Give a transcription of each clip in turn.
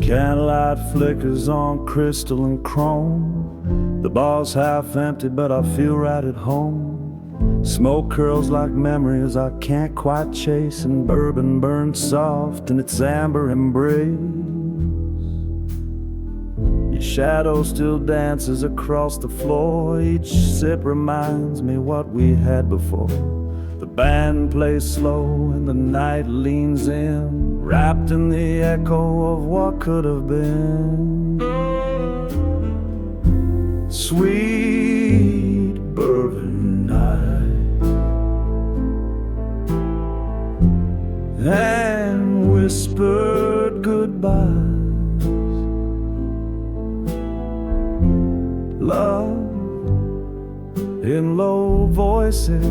Candlelight flickers on crystal and chrome. The bar's half empty, but I feel right at home. Smoke curls like memories I can't quite chase, and bourbon burns soft in its amber embrace. Your shadow still dances across the floor. Each sip reminds me what we had before. The band plays slow and the night leans in, wrapped in the echo of what could have been. Sweet bourbon night, and whispered goodbyes. Love in low voices,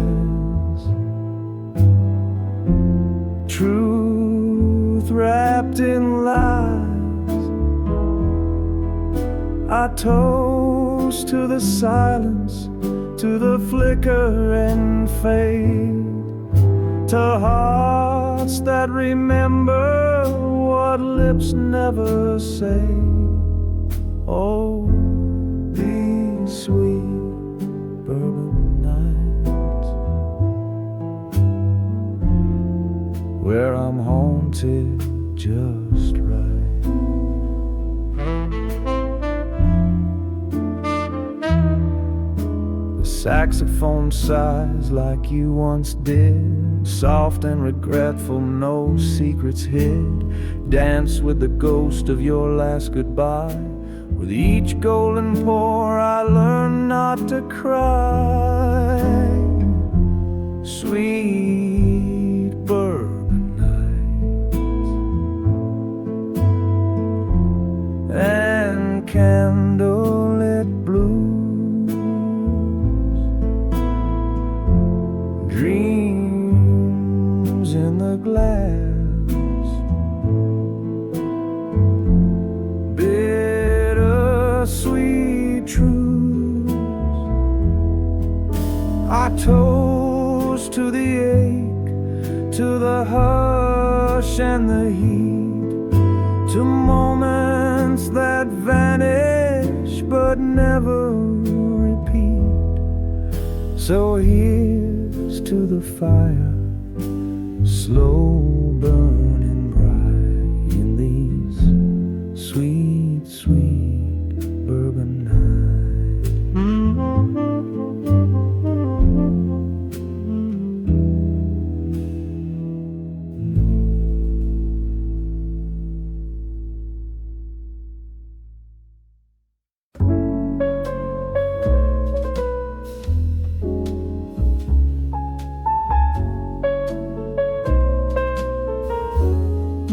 truth wrapped in lies. I toast to the silence, to the flicker and fade, to hearts that remember what lips never say. Oh, these sweet bourbon nights, where I'm haunted just right. The saxophone sighs like you once did, soft and regretful, no secrets hid. Dance with the ghost of your last goodbye. With each golden pour I learn not to cry. Sweet bourbon nights and candlelit blues, dreams in the glass, sweet truths. I toast to the ache, to the hush and the heat, to moments that vanish but never repeat. So here's to the fire, slow burning bright in these sweet, sweet bourbon night.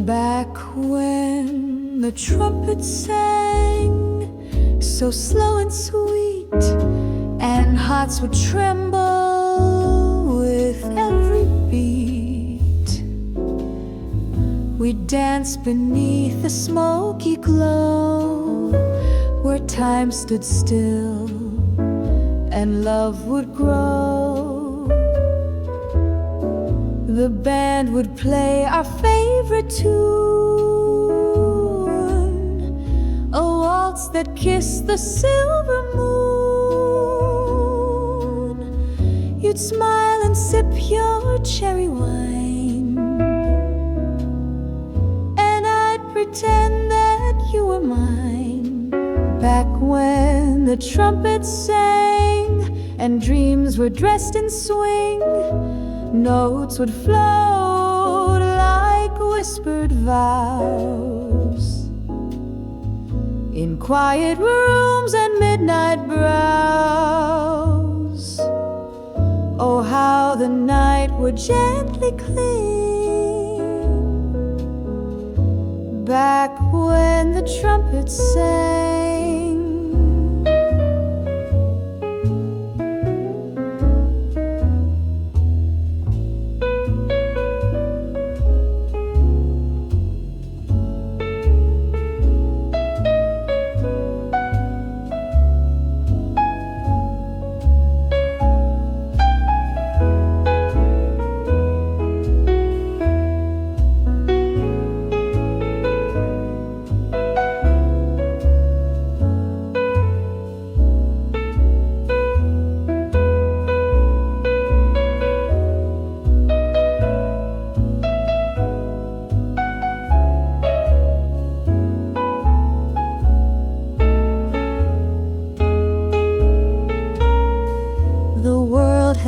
Back when the trumpets sang so slow and sweet, and hearts would tremble with every beat, we'd dance beneath the smoky glow, where time stood still and love would grow. The band would play our favorite tune, a waltz that kissed the silver moon. You'd smile and sip your cherry wine, and I'd pretend that you were mine. Back when the trumpets sang and dreams were dressed in swing, notes would float like whispered vows in quiet rooms and midnight brows. Oh, how the night would gently cling back when the trumpets sang.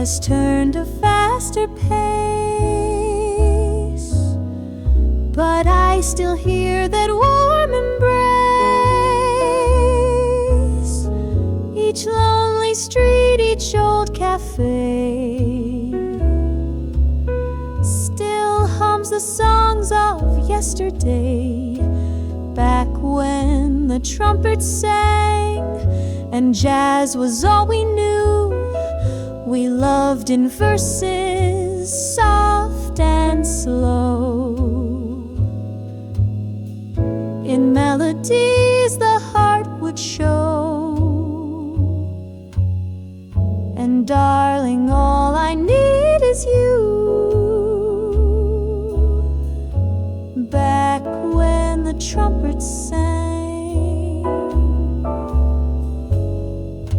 has turned a faster pace, but I still hear that warm embrace. Each lonely street, each old café still hums the songs of yesterday, back when the trumpets sang and jazz was all we knew. We loved in verses soft and slow, in melodies the heart would show. And darling, all I need is you. Back when the trumpets sang,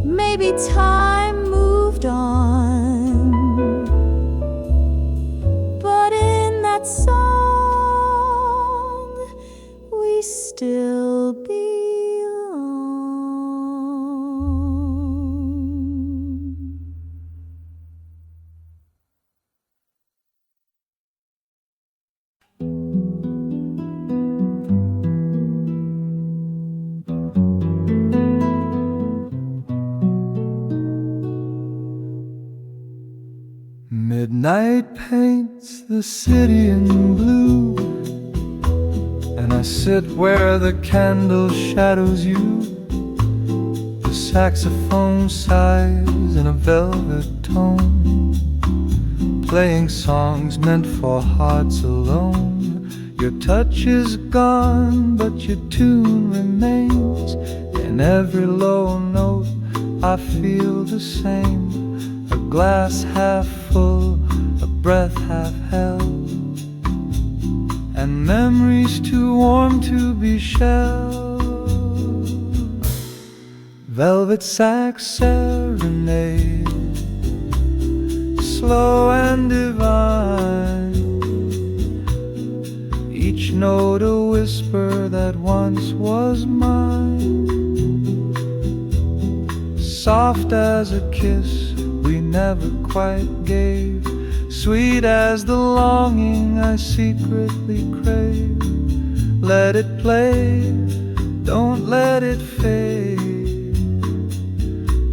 maybe time moved on, but in that song we still belong. Midnight paints the city in blue, and I sit where the candle shadows you. The saxophone sighs in a velvet tone, playing songs meant for hearts alone. Your touch is gone, but your tune remains. In every low note I feel the same. A glass half full, a breath half held, and memories too warm to be shelled. Velvet Sax Serenade, slow and divine, each note a whisper that once was mine. Soft as a kiss we never quite gave, sweet as the longing I secretly crave. Let it play, don't let it fade,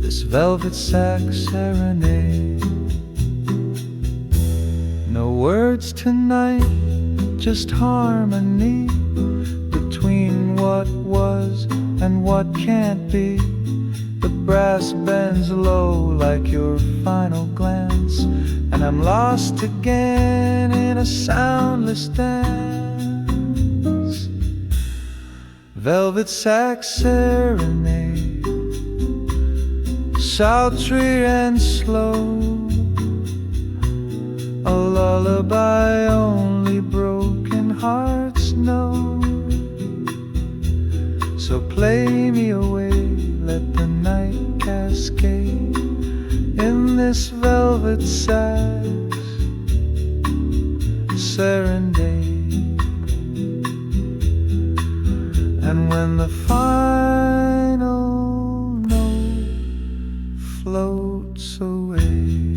this velvet sax serenade. No words tonight, just harmony between what was and what can't be. The brass bends low like your final glance, and I'm lost again in a soundless dance. Velvet Sax Serenade, sultry and slow, a lullaby only broken hearts know. So play me away, let the night cascade in this velvet sax serenade. And when the final note floats away,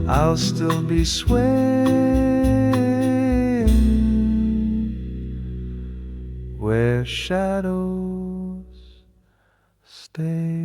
I'll still be swaying where shadows stay.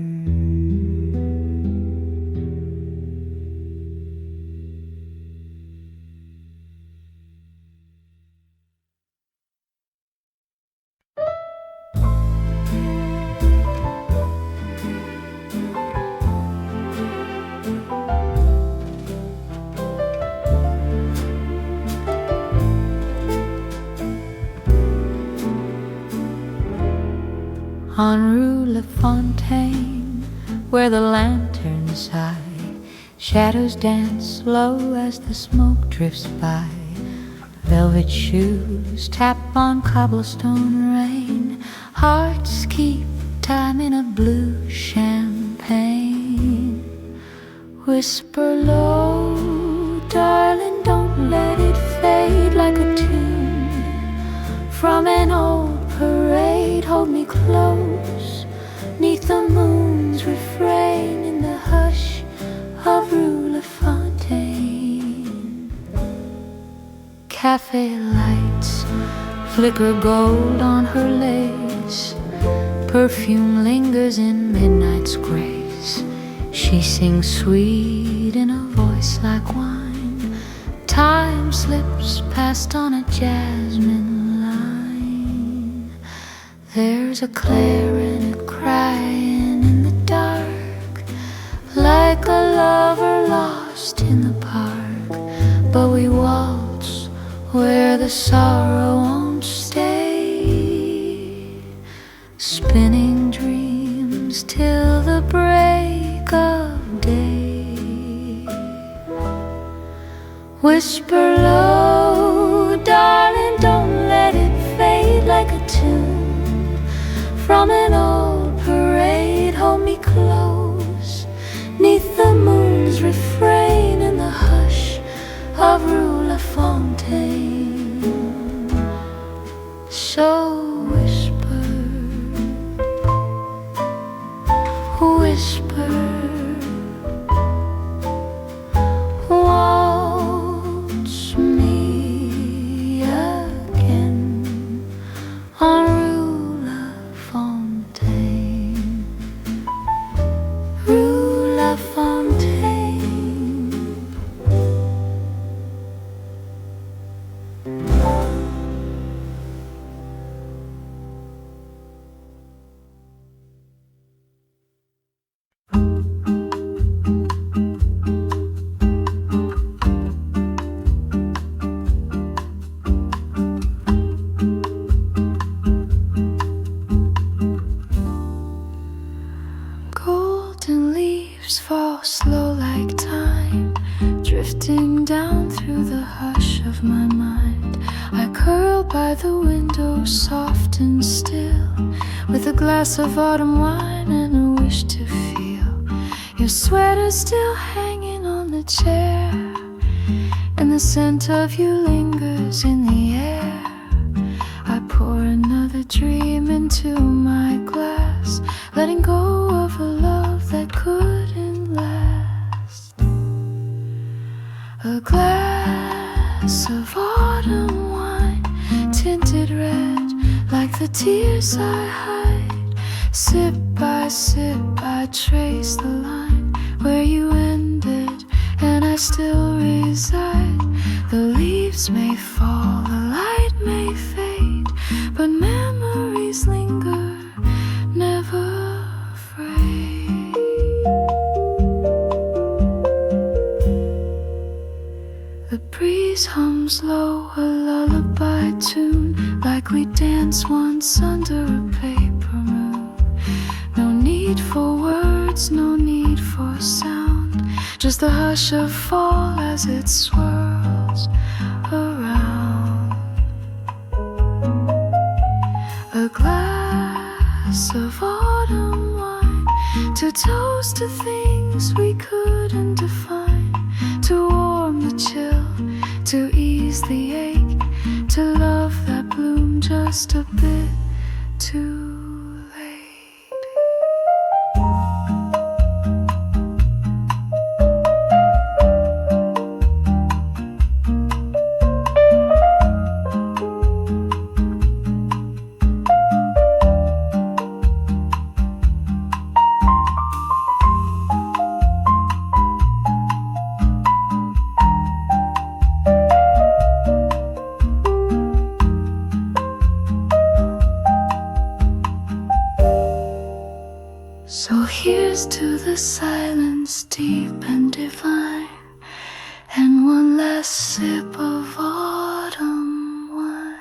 On Rue Lafontaine, where the lanterns high, shadows dance slow as the smoke drifts by. Velvet shoes tap on cobblestone rain, hearts keep time in a blue champagne. Whisper low, darling, don't let it fade like a tune from an old parade. Hold me close, 'neath the moon's refrain, in the hush Café lights flicker gold on her lace. Perfume lingers in midnight's grace. She sings sweet in a voice like wine. Time slips past on a jasmine line. There's a clarinet crying in the dark, like a lover lost in the park. But we waltz where the sorrow won't stay, spinning dreams till the break of day. Whisper low, darling, don't let it fade like a tune from an old parade. Hold me close, 'neath the moon's refrain in the hush of Rue Lafontaine. So whisper, whisper, waltz me again on Rue Lafontaine, Rue Lafontaine. Golden leaves fall slow like time, drifting down through the hush of my mind. I curl by the window, soft and still, with a glass of autumn wine and a wish to feel your sweater still hanging on the chair, and the scent of you lingers in the air. I pour another dream into my glass, letting go of a love that couldn't last. A glass of autumn wine, tinted red like the tears I hide. Sip by sip I trace the line where you ended and I still reside. The leaves may fall, the light may fade, but memories linger, never afraid. The breeze hums low, a lullaby tune, like we danced once under a paper moon. No need for words, no need for sound, just the hush of fall as it swirls around. A glass of autumn wine to toast to things we couldn't define, to warm the chill, to ease the ache, to love that bloomed just a bit too late. So here's to the silence deep and divine, and one last sip of autumn wine.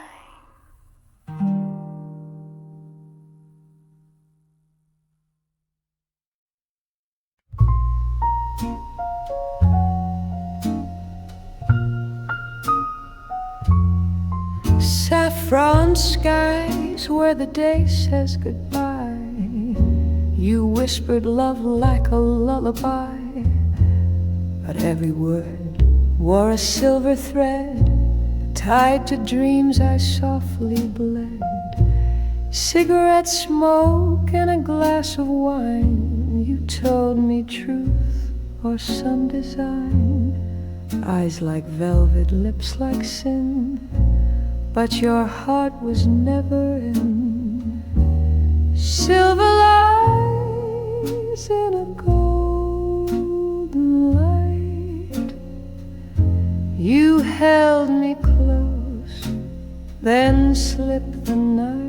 Saffron skies where the day says goodbye. You whispered love like a lullaby, but every word wore a silver thread, tied to dreams I softly bled. Cigarette smoke and a glass of wine, you told me truth or some design. Eyes like velvet, lips like sin, but your heart was never in. Silver lies in a golden light. You held me close, then slipped the night.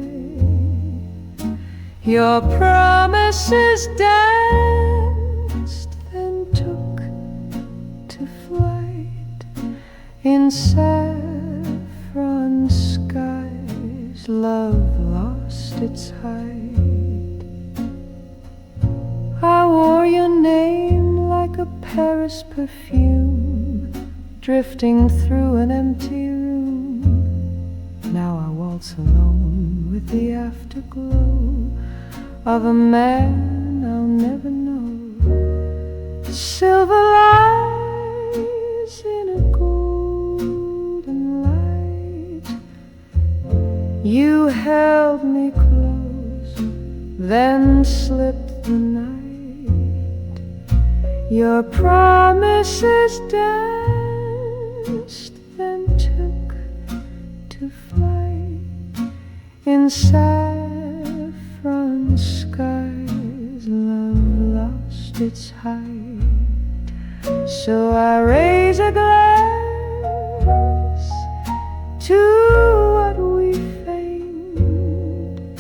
Your promises danced, then took to flight. In saffron skies, love lost its height. I wore your name like a Paris perfume, drifting through an empty room. Now I waltz alone with the afterglow of a man I'll never know. Silver lies in a golden light. You held me close, then slipped the night. Your promises danced, then took to flight. In saffron skies, love lost its height. So I raise a glass to what we feigned,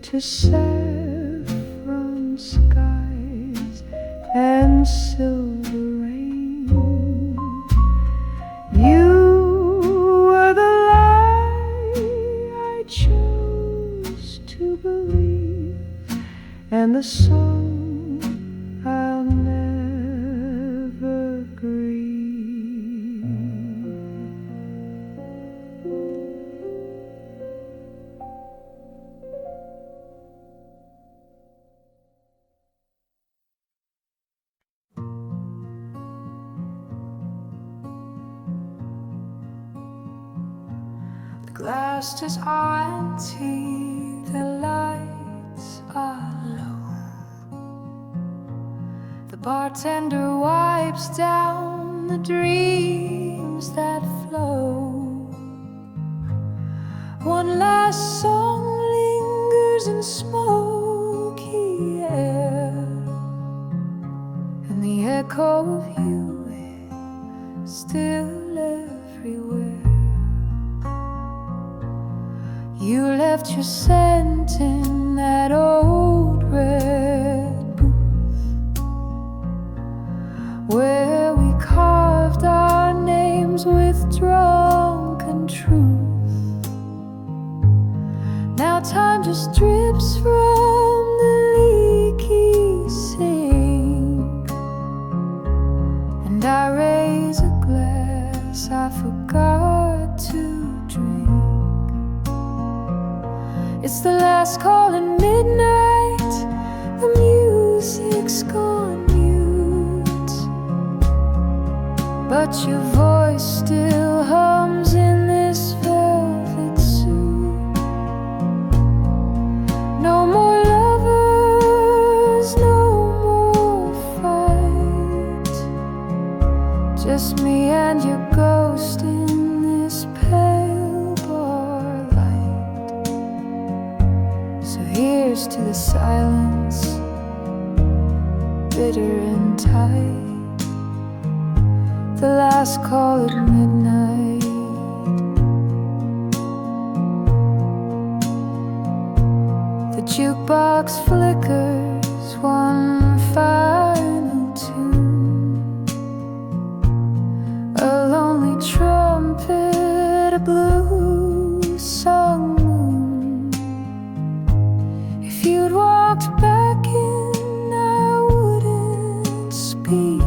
to saffron skies and silver rain. You were the lie I chose to believe, and the song I'll never grieve. The glass is empty, the lights are low. The bartender wipes down the dreams that flow. One last song lingers in smoky air, and the echo of you is still everywhere. You left your scent in that old red booth, where we carved our names with drunken truth. Now time just drips from the leaky sink, and I raise a glass I forgot to drink. It's the last call at midnight, the music's gone mute, but your voice still hums in this velvet suit. No more lovers, no more fight, just me and your ghost in this pale bar light. So here's to the silence, bitter and tight, the last call at midnight. The jukebox flickers one final tune, a lonely trumpet, a blue sung moon. If you'd walked back in, I wouldn't speak.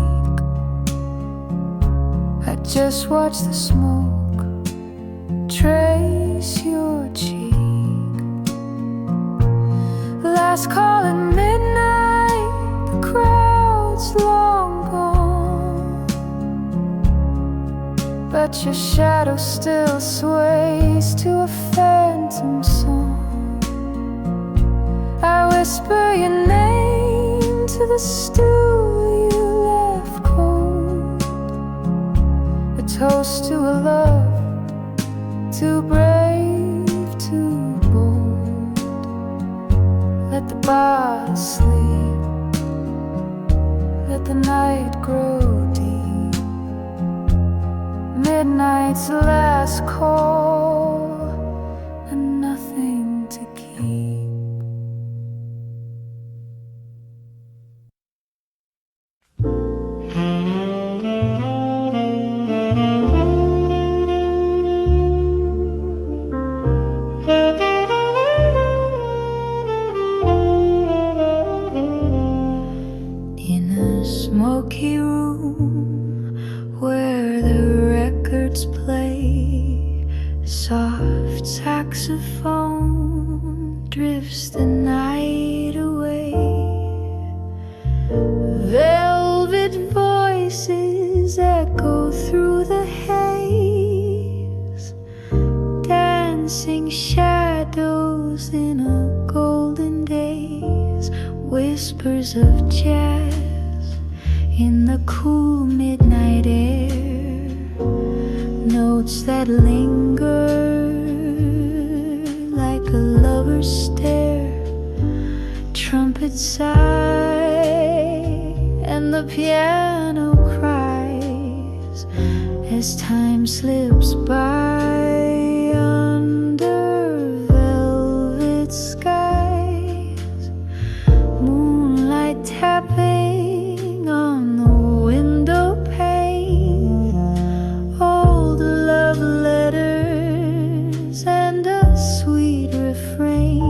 I'd just watch the smoke trace your cheek. Last call at midnight, the crowd's long gone, but your shadow still sways to a phantom song. I whisper your name to the stool you left cold, a toast to a love too brave but sleep. Let the night grow deep. Midnight's last call, and nothing to keep. Smoky room where the records play, soft saxophone drifts the night away. Velvet voices echo through the haze, dancing shadows in a golden daze, whispers of jazz in the cool midnight air, notes that linger like a lover's stare. Trumpets sigh and the piano cries as time slips by under velvet skies. Moonlight tapping on the window pane, old love letters and a sweet refrain.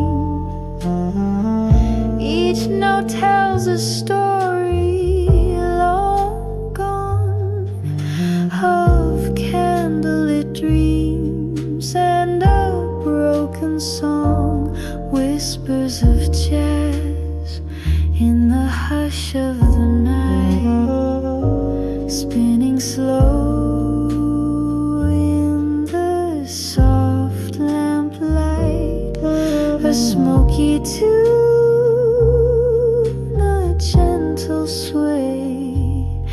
Each note tells a story long gone, of candlelit dreams and a broken song, whispers of jazz in the hush of the night, spinning slow in the soft lamplight. A smoky tune, a gentle sway,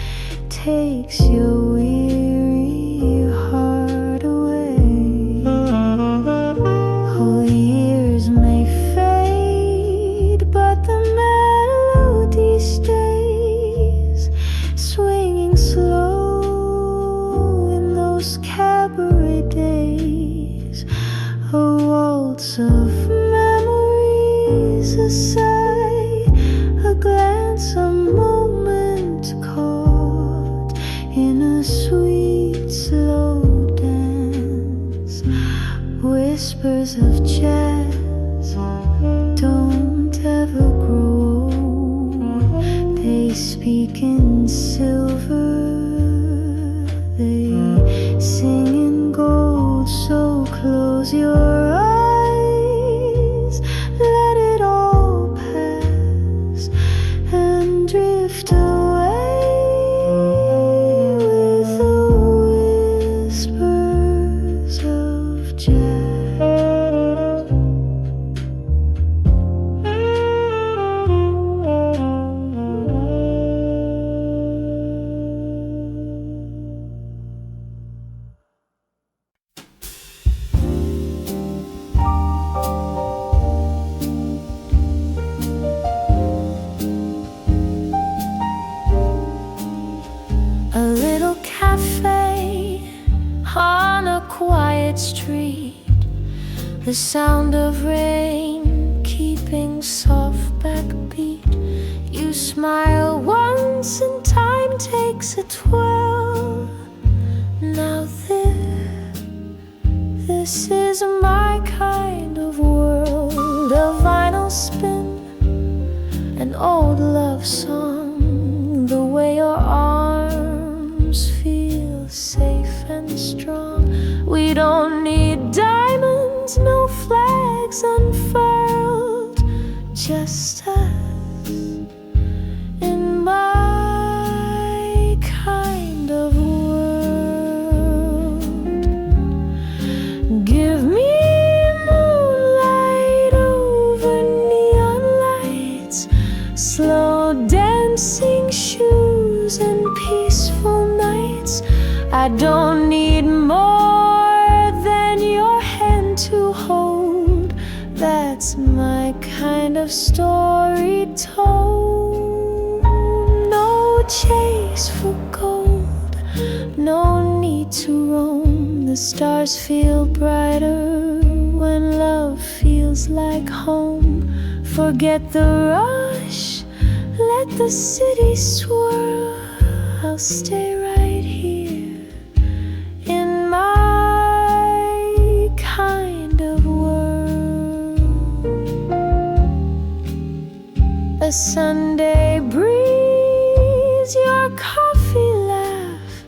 takes your weary heart away. Oh, years may fade, but the melody stays, swinging slow in those cabaret days. A waltz of memories, a sigh, a glance, a moment caught in a sweet slow dance. Whispers of jazz don't ever grow, they speak in silver, they sing in gold. So close your eyes, let it all pass, and drift away with the whispers of jazz. A little cafe on a quiet street, the sound of rain keeping soft backbeat. You smile once and time takes a twirl. Now this is my kind of world. A vinyl spin, an old love song, the way your arms feel safe and strong. We don't need diamonds, no flags unfurled, just us in my kind of world. Give me moonlight over neon lights, slow dancing shoes and peaceful nights. I don't need more than your hand to hold, That's my kind of story told. No chase for gold, no need to roam. The stars feel brighter when love feels like home. Forget the rush, let the city swirl. I'll stay right here in my kind of world. A Sunday breeze, your coffee laugh,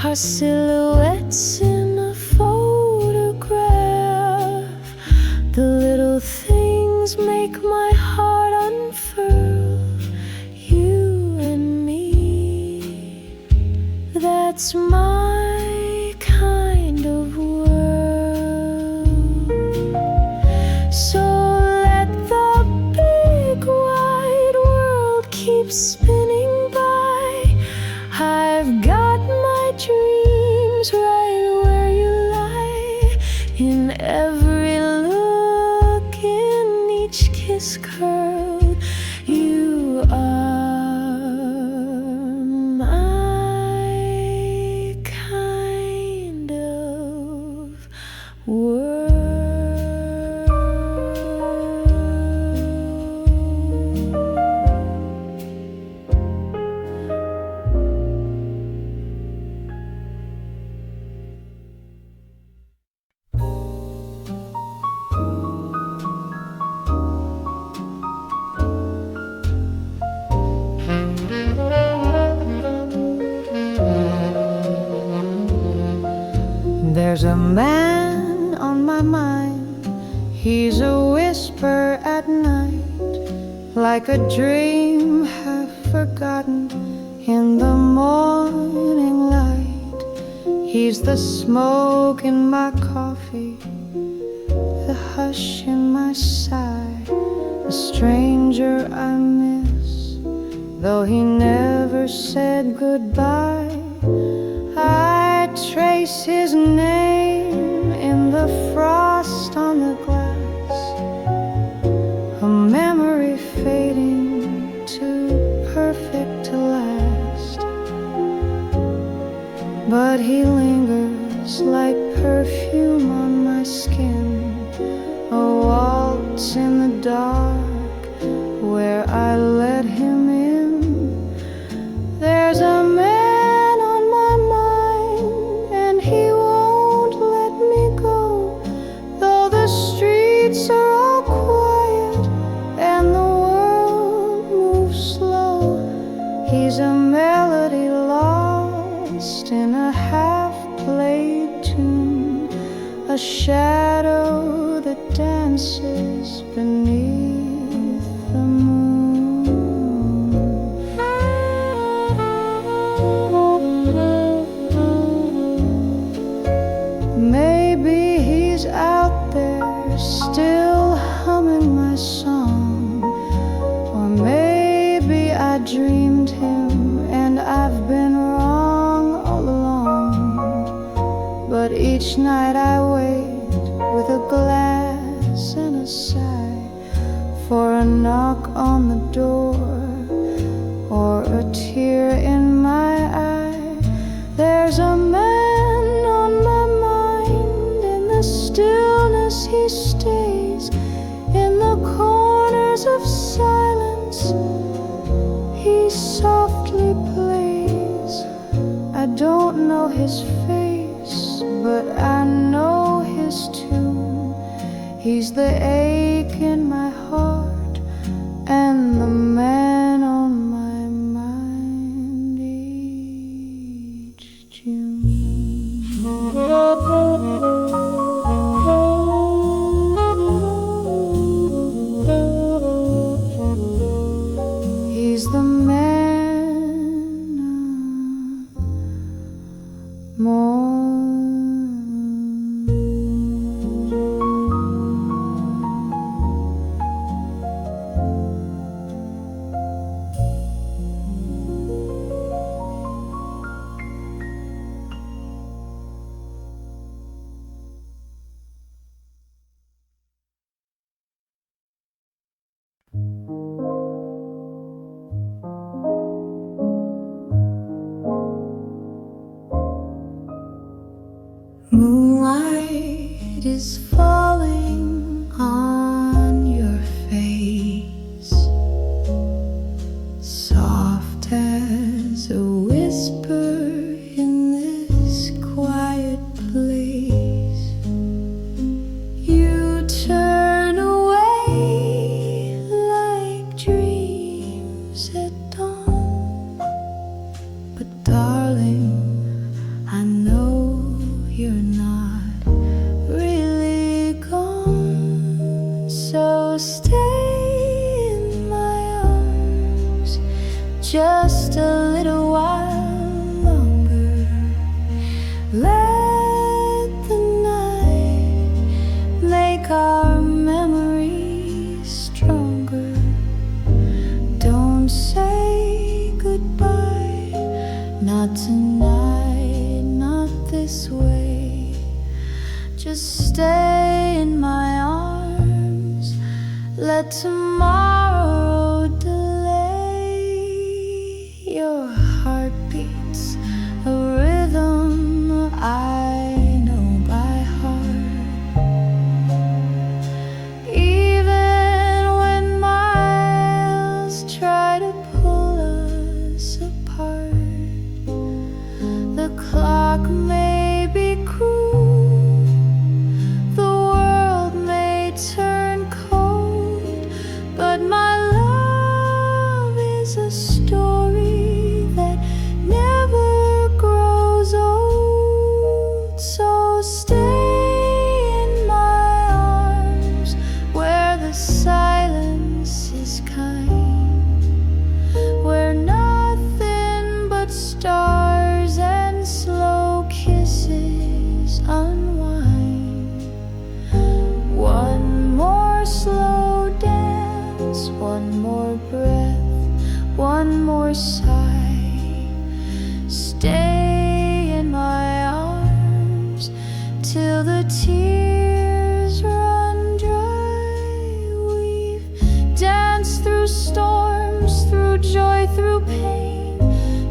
our silhouettes in a photograph. The little things make my heart unfurl. You and me, that's my kind of world. So let the big wide world keep spinning by. I've got my dreams right where you lie. In every look, in each kiss curled, you are my kind of world. There's a man on my mind. He's a whisper at night, like a dream half forgotten in the morning light. He's the smoke in my coffee, the hush in my sigh, the stranger I miss, though he never said goodbye. I trace his name in the frost on the glass, a memory fading too perfect to last. But he lingers like perfume on my skin, a waltz in the dark where I let him in. There's a man He's a melody lost in a half-played tune, a shadow that dances beneath the moon. Maybe he's out there still humming my song, or maybe I dreamed him and I've been wrong all along. But each night I wait with a glass and a sigh for a knock on the door or a tear in my eye. There's a man on my mind. In the stillness he stays, in the corners of silence he softly plays. I don't know his face, but I know his tune. He's the ache in my heart and the man on my mind each June. He's the man more. turn away like dreams at dawn. But darling, I know you're not really gone. So stay in my arms just a little while longer. Let the night make our memories stronger. Don't say goodbye, not tonight, not this way. Just stay in my arms. Let tomorrow delay. Your heart beats a rhythm I know by heart. Even when miles try to pull us apart, the clock may be cruel, the world may turn cold, but my love is a story that never grows old. So stay in my arms where the silence is kind, where nothing but stars and slow kisses unwind. One more slow dance, one more breath, one more sigh. Stay in my arms till the tears run dry. We've danced through storms, through joy, through pain,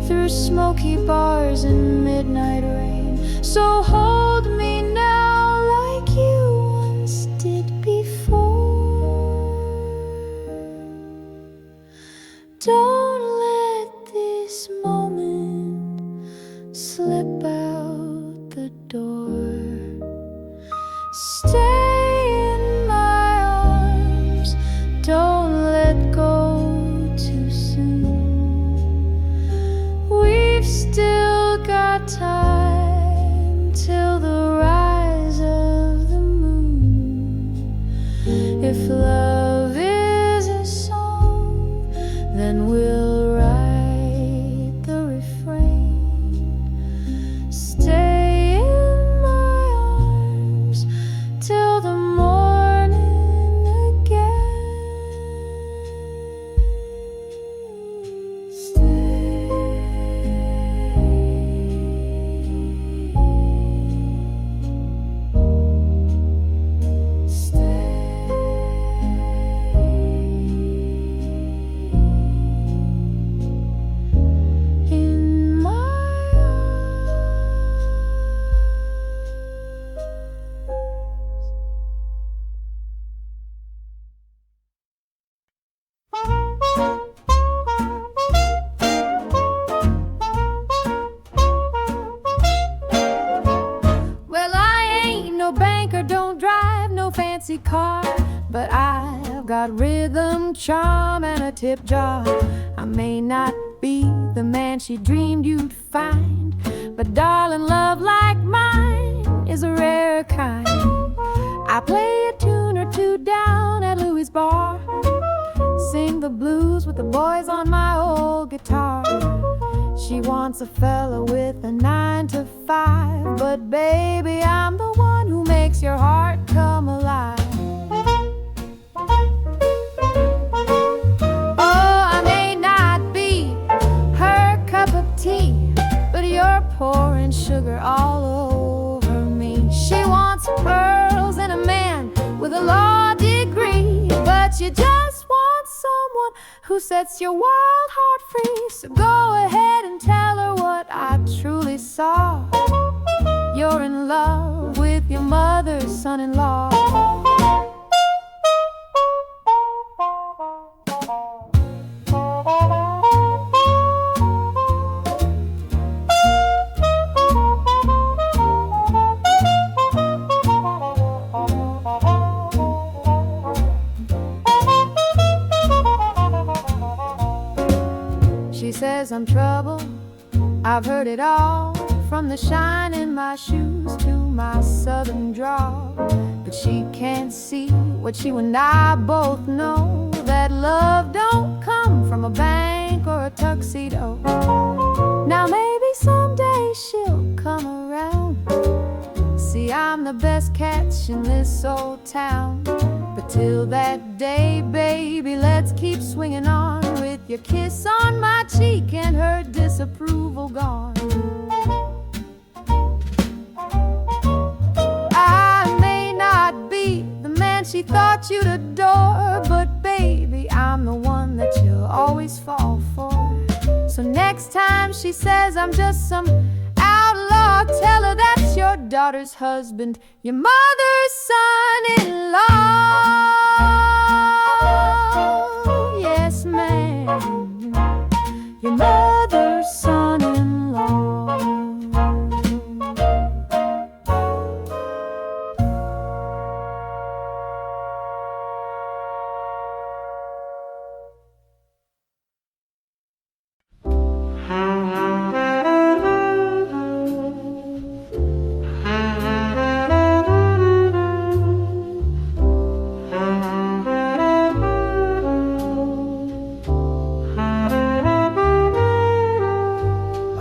through smoky bars and midnight rain. So hold me now like you once did before. Don't let this moment slip out the door. Stay in my arms, don't let go too soon. We've still got time till the rise of the moon. If love is a song, then we'll write the refrain. Stay in my arms till the morning again. In my Well, I ain't no banker, don't drive no fancy car, but I've got rhythm, charm, and a tip jar. I may not be the man she dreamed you'd find, but darling, love like mine is a rare kind. I play a tune or two down at Louis' bar, sing the blues with the boys on my old guitar. She wants a fella with a 9 to 5, but baby, I'm the one who makes your heart come alive. Oh, I may not be her cup of tea, but you're pouring sugar all over me. She wants pearls and a man with a law degree, but you just want someone who sets your wild heart free. So go ahead and tell her what I truly saw. You're in love with your mother's son-in-law. says I'm trouble. I've heard it all, from the shine in my shoes to my southern drawl. But she can't see what you and I both know, that love don't come from a bank or a tuxedo. Now maybe someday she'll come around. See, I'm the best catch in this old town. But till that day, baby, let's keep swinging on, with your kiss on my cheek and her disapproval gone. I may not be the man she thought you'd adore, but baby, I'm the one that you'll always fall for. So next time she says I'm just some outlaw, tell her that's your daughter's husband, your mother's son-in-law. Yes, ma'am, your mother's son-in-law.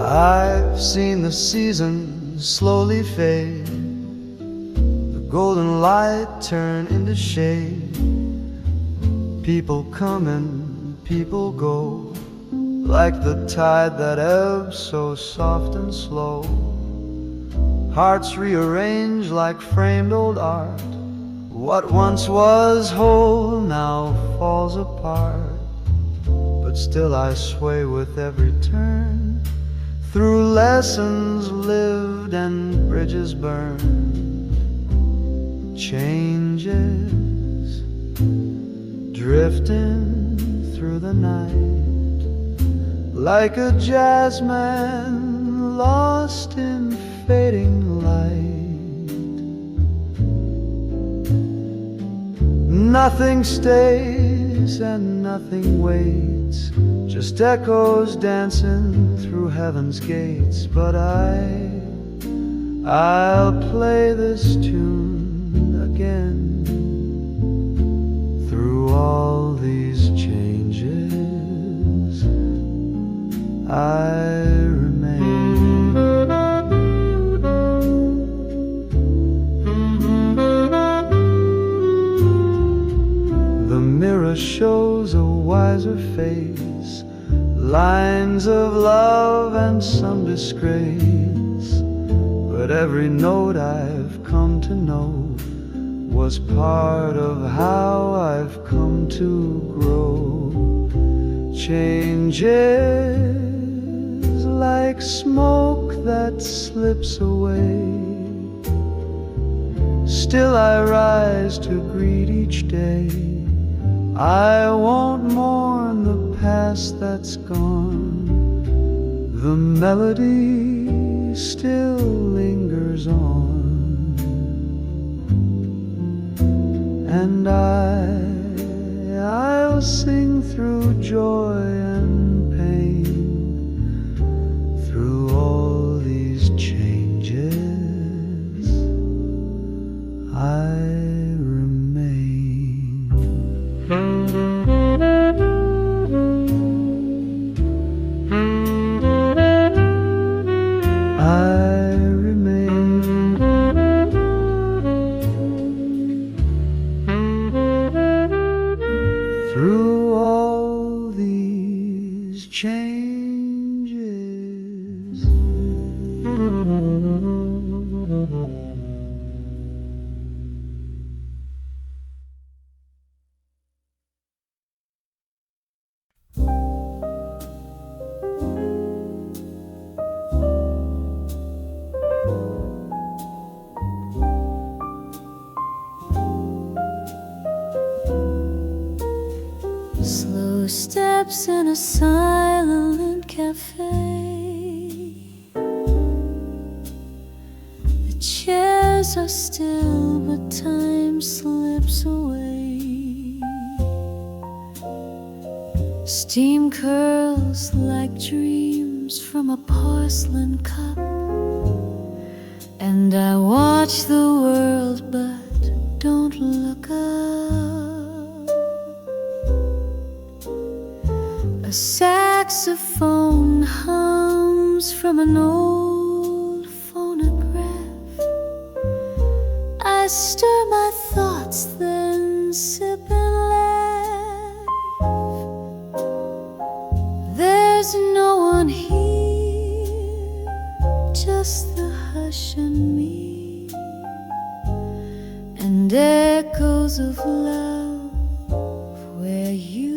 I've seen the season slowly fade, the golden light turn into shade. People come and people go, like the tide that ebbs so soft and slow. Hearts rearrange like framed old art. What once was whole now falls apart. But still I sway with every turn, through lessons lived and bridges burned. Changes drifting through the night, like a jazzman lost in fading light. Nothing stays and nothing waits, just echoes dancing through heaven's gates. But I'll play this tune again. Through all these changes, I remain. The mirror shows a wiser face, lines of love and some disgrace. But every note I've come to know was part of how I've come to grow. Changes like smoke that slips away, still I rise to greet each day. I won't mourn the past that's gone, the melody still lingers on. And I'll sing through joy and pain, through all these changes, I remain. I remain. Through all these changes. Slow steps in a silent cafe. The chairs are still, but time slips away. Steam curls like dreams from a porcelain cup, and I watch the world but don't look up. A saxophone hums from an old phonograph. I stir my thoughts, then sip and laugh. There's no one here, just the hush and me, and echoes of love where you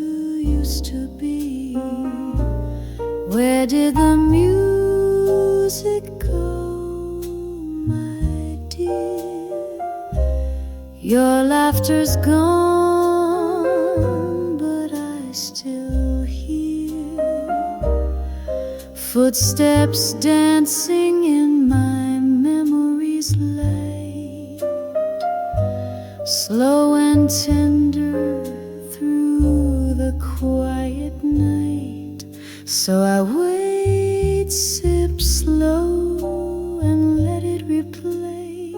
used to be. Where did the music go, my dear? Your laughter's gone, but I still hear footsteps dancing in my memory's light, slow and tender through the quiet night. So I wait, sip slow, and let it replay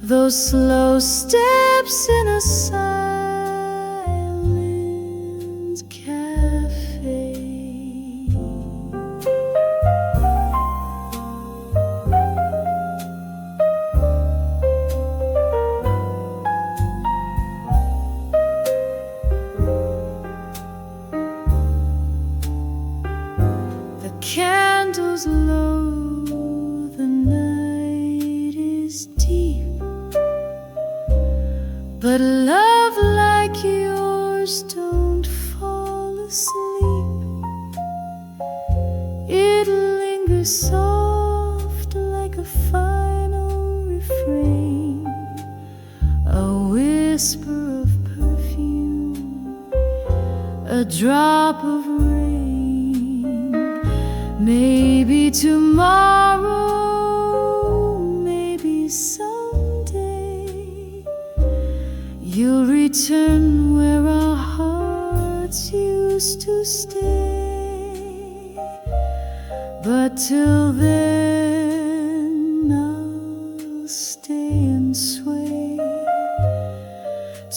those slow steps in a silent cafe. The candles low, the night is deep, but love like yours don't fall asleep. It lingers soft like a final refrain, a whisper of perfume, a drop of rain. Maybe tomorrow, maybe someday, you'll return where our hearts used to stay. But till then, I'll stay and sway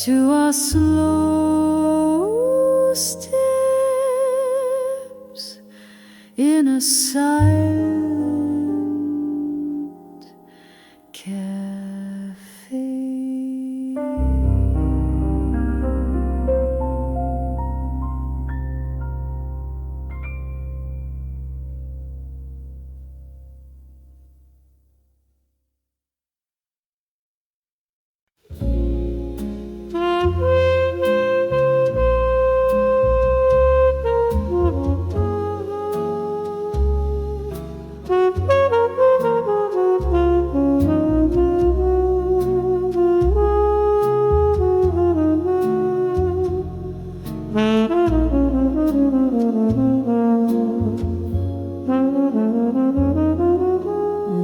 to our slow steps in a silent cafe.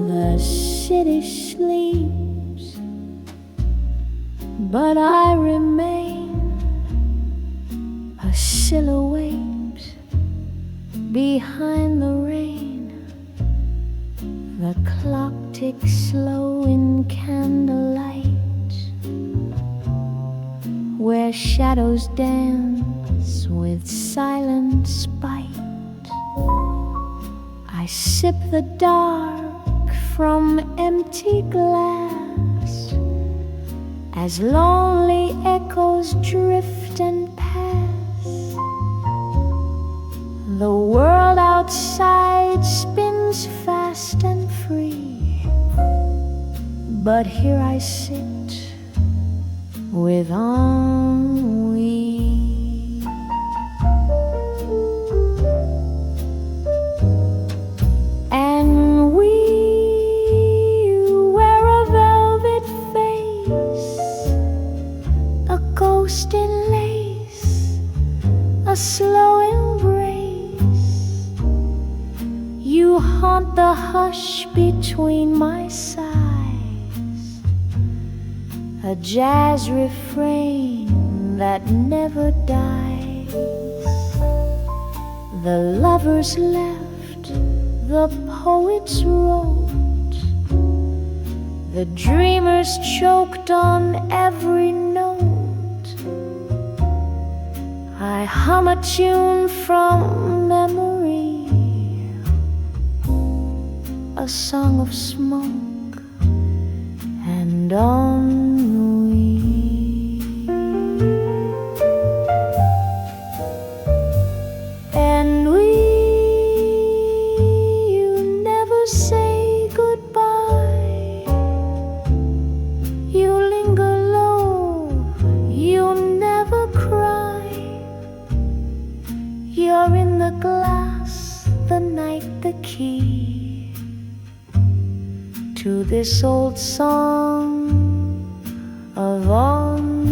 The city sleeps, but I remain a silhouette behind the rain. The clock ticks slow in candlelight, where shadows dance with silent spite. I sip the dark from empty glass, as lonely echoes drift and pass. The world outside spins fast and free, but here I sit with ennui. And we wear a velvet face, a ghost in lace, a slow embrace. You haunt the hush between my sighs, a jazz refrain that never dies. The lovers left, the poets wrote, the dreamers choked on every note. I hum a tune from memory, a song of smoke and ennui. Ennui, you never say goodbye. You linger low, you never cry. You're in the glass, the night, the key to this old song of ennui.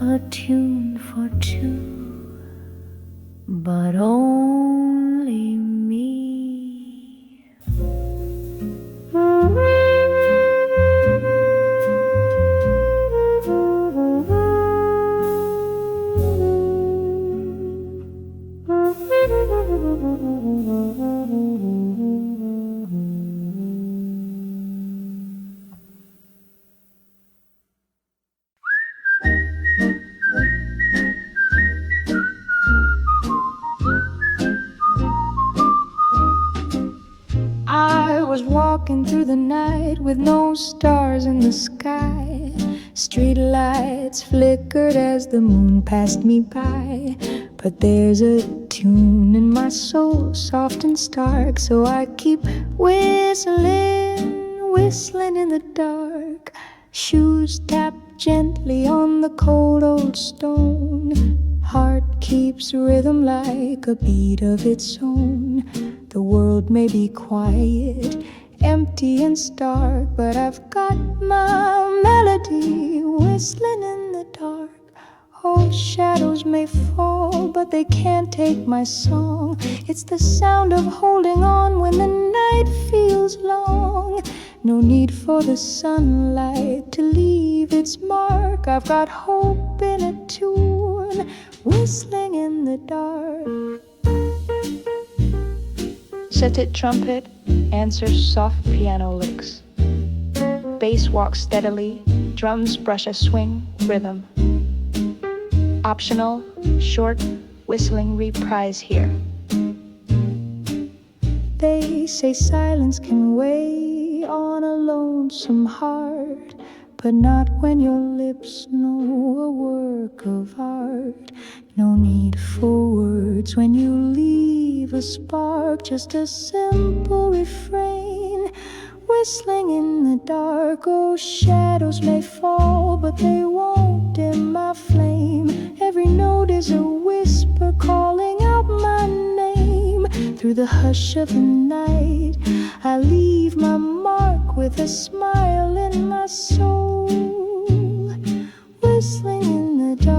A tune for two, but only me. I was walking through the night with no stars in the sky. Street lights flickered as the moon passed me by. But there's a tune in my soul, soft and stark, so I keep whistling, whistling in the dark. Shoes tap gently on the cold old stone. Heart keeps rhythm like a beat of its own. The world may be quiet, empty and stark, but I've got my melody whistling in the dark. Oh, shadows may fall, but they can't take my song. It's the sound of holding on when the night feels long. No need for the sunlight to leave its mark. I've got hope in a tune, whistling in the dark. Seted trumpet answers soft piano licks. Bass walks steadily, drums brush a swing rhythm. Optional, short, whistling reprise here. They say silence can weigh on a lonesome heart, but not when your lips know a work of art. No need for words when you leave a spark, just a simple refrain, whistling in the dark. Oh, shadows may fall, but they won't dim my flame. Every note is a whisper calling out my name. Through the hush of the night, I leave my mark with a smile in my soul, whistling in the dark.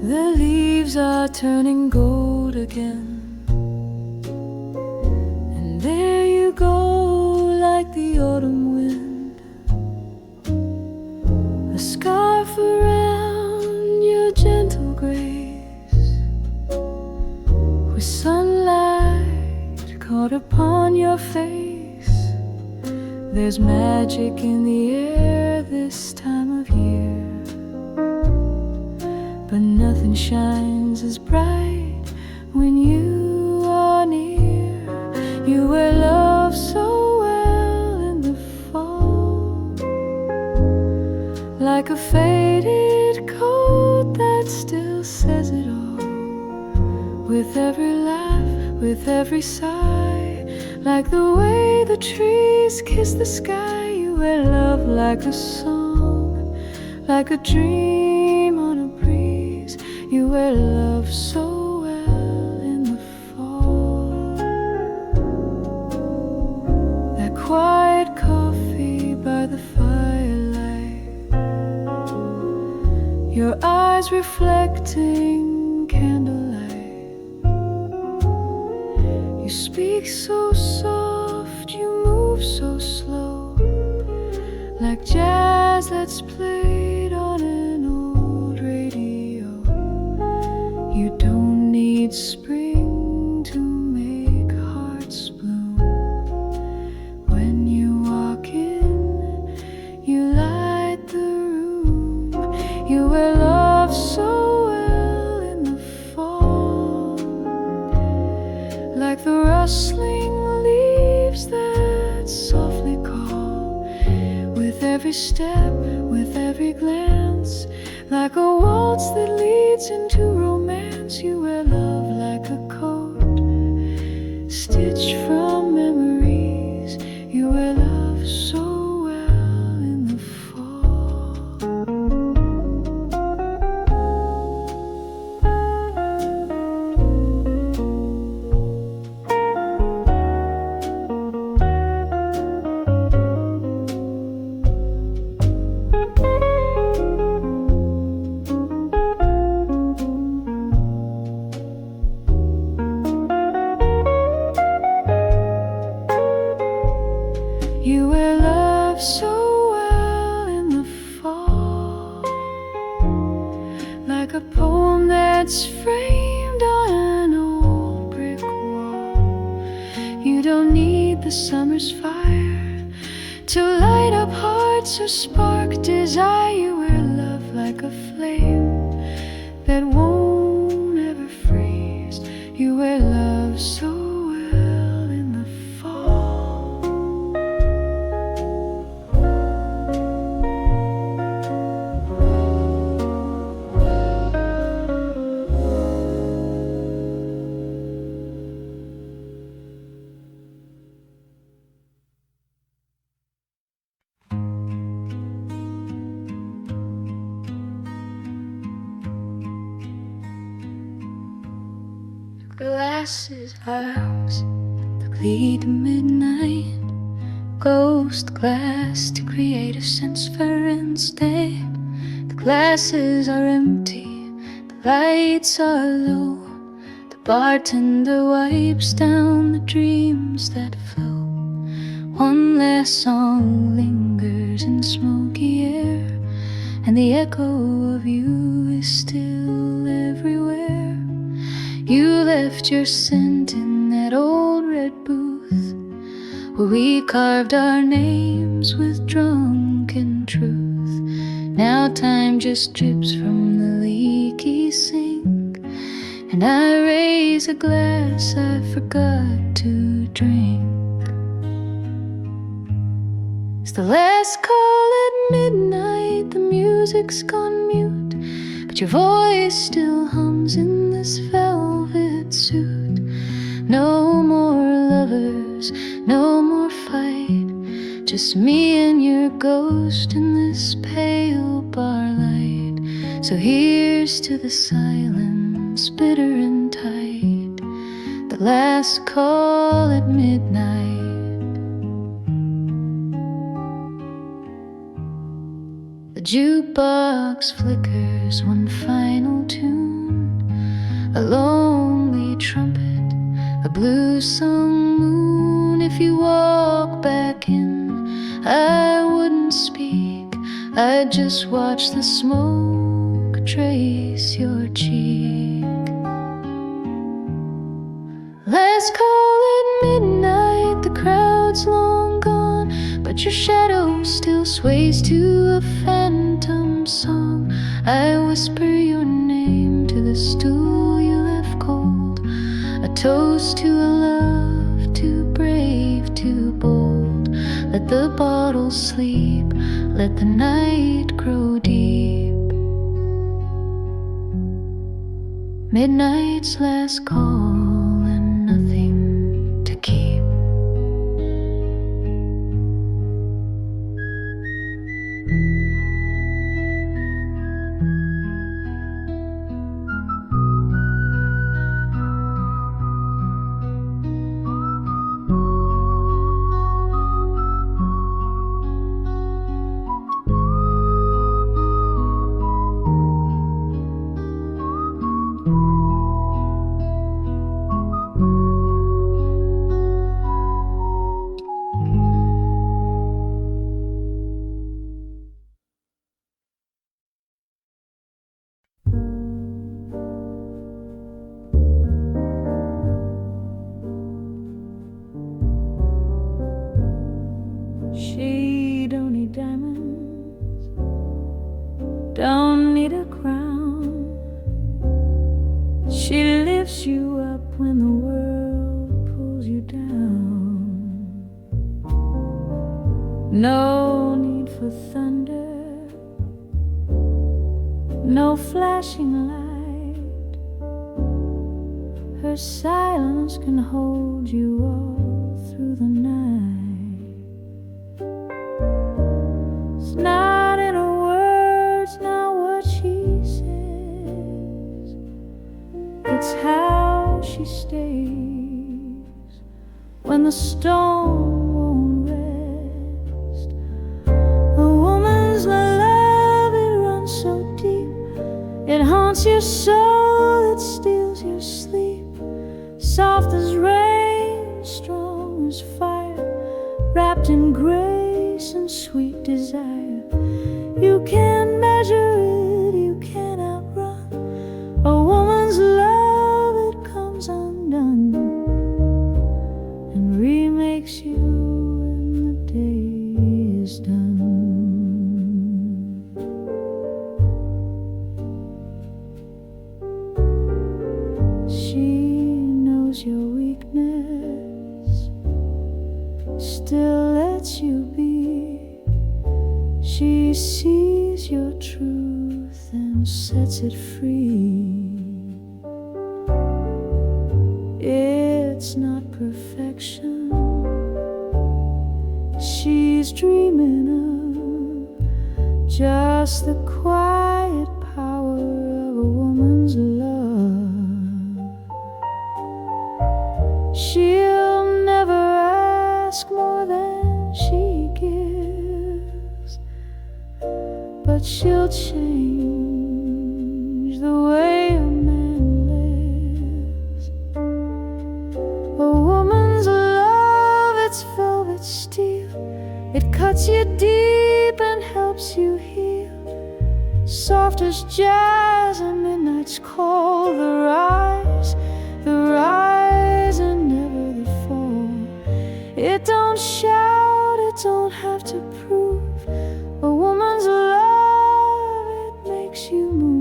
The leaves are turning gold again, and there you go like the autumn wind. A scarf around your gentle grace, with sunlight caught upon your face. There's magic in the air this time of year, but nothing shines as bright when you are near. You wear love so well in the fall, like a face every sigh, like the way the trees kiss the sky. You wear love like a song, like a dream on a breeze. You wear love so well in the fall. That quiet coffee by the firelight, your eyes reflecting candlelight. You speak so soft, you move so slow, like jazz that's played on an old radio. You don't need spring to make hearts bloom. When you walk in, you light the room. You wear love so well in the fall, like the rustling leaves that softly call. With every step, with every glance, like a waltz that leads into romance. You wear love like a coat stitched from memories. You wear love so well in the fall. You wear love so well in the fall, like a poem that's framed on an old brick wall. You don't need the summer's fire to light up hearts or spark desire. You wear love like a flame that won't ever freeze. You wear love so well in the fall. Glasses, arms that lead to midnight, ghost glass to create a sense for instate. The glasses are empty, the lights are low. The bartender wipes down the dreams that flow. One last song lingers in smoky air, and the echo of you is still everywhere. You left your scent in that old red booth, where we carved our names with drunken truth. Now time just drips from the leaky sink, and I raise a glass I forgot to drink. It's the last call at midnight, the music's gone mute, but your voice still hums in this velvet suit. No more lovers, no more fight, just me and your ghost in this pale bar light. So here's to the silence, bitter and tight, the last call at midnight. The jukebox flickers one final tune, a lonely trumpet, a blue-sung moon. If you walk back in, I wouldn't speak, I'd just watch the smoke trace your cheek. Last call at midnight, the crowd's long gone, but your shadow still sways to a phantom song. I whisper your name to the stool you left cold, a toast to a love too brave, too bold. Let the bottle sleep, let the night grow deep. Midnight's last call and nothing No need for thunder, no flashing light. Her silence can hold you all through the night. It's not in her words, not what she says. It's how she stays when the storm won't rest. A woman's love, it runs so deep, it haunts your soul, it steals your sleep. Soft as rain, strong as fire, wrapped in grace and sweet desire. You can't measure it, you can't outrun a woman's love. It comes undone and remakes you when the day is done. She knows your weakness, still lets you be. She sees your truth and sets it free. It's not perfection she's dreaming of, just the quiet power of a woman's love. She'll never ask more than she gives, but she'll change the way a man lives. A woman's love, it's velvet steel, it cuts you deep and helps you heal. Soft as jazz and midnight's call, the rise and never the fall. It don't shout, it don't have to prove. A woman's love, it makes you move.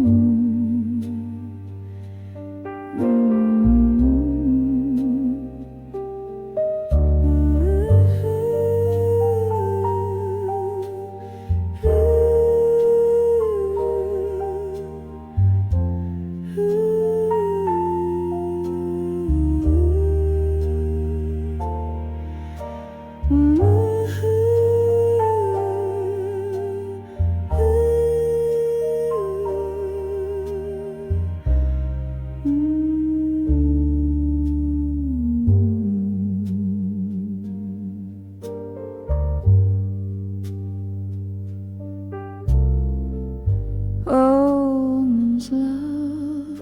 Woman's love,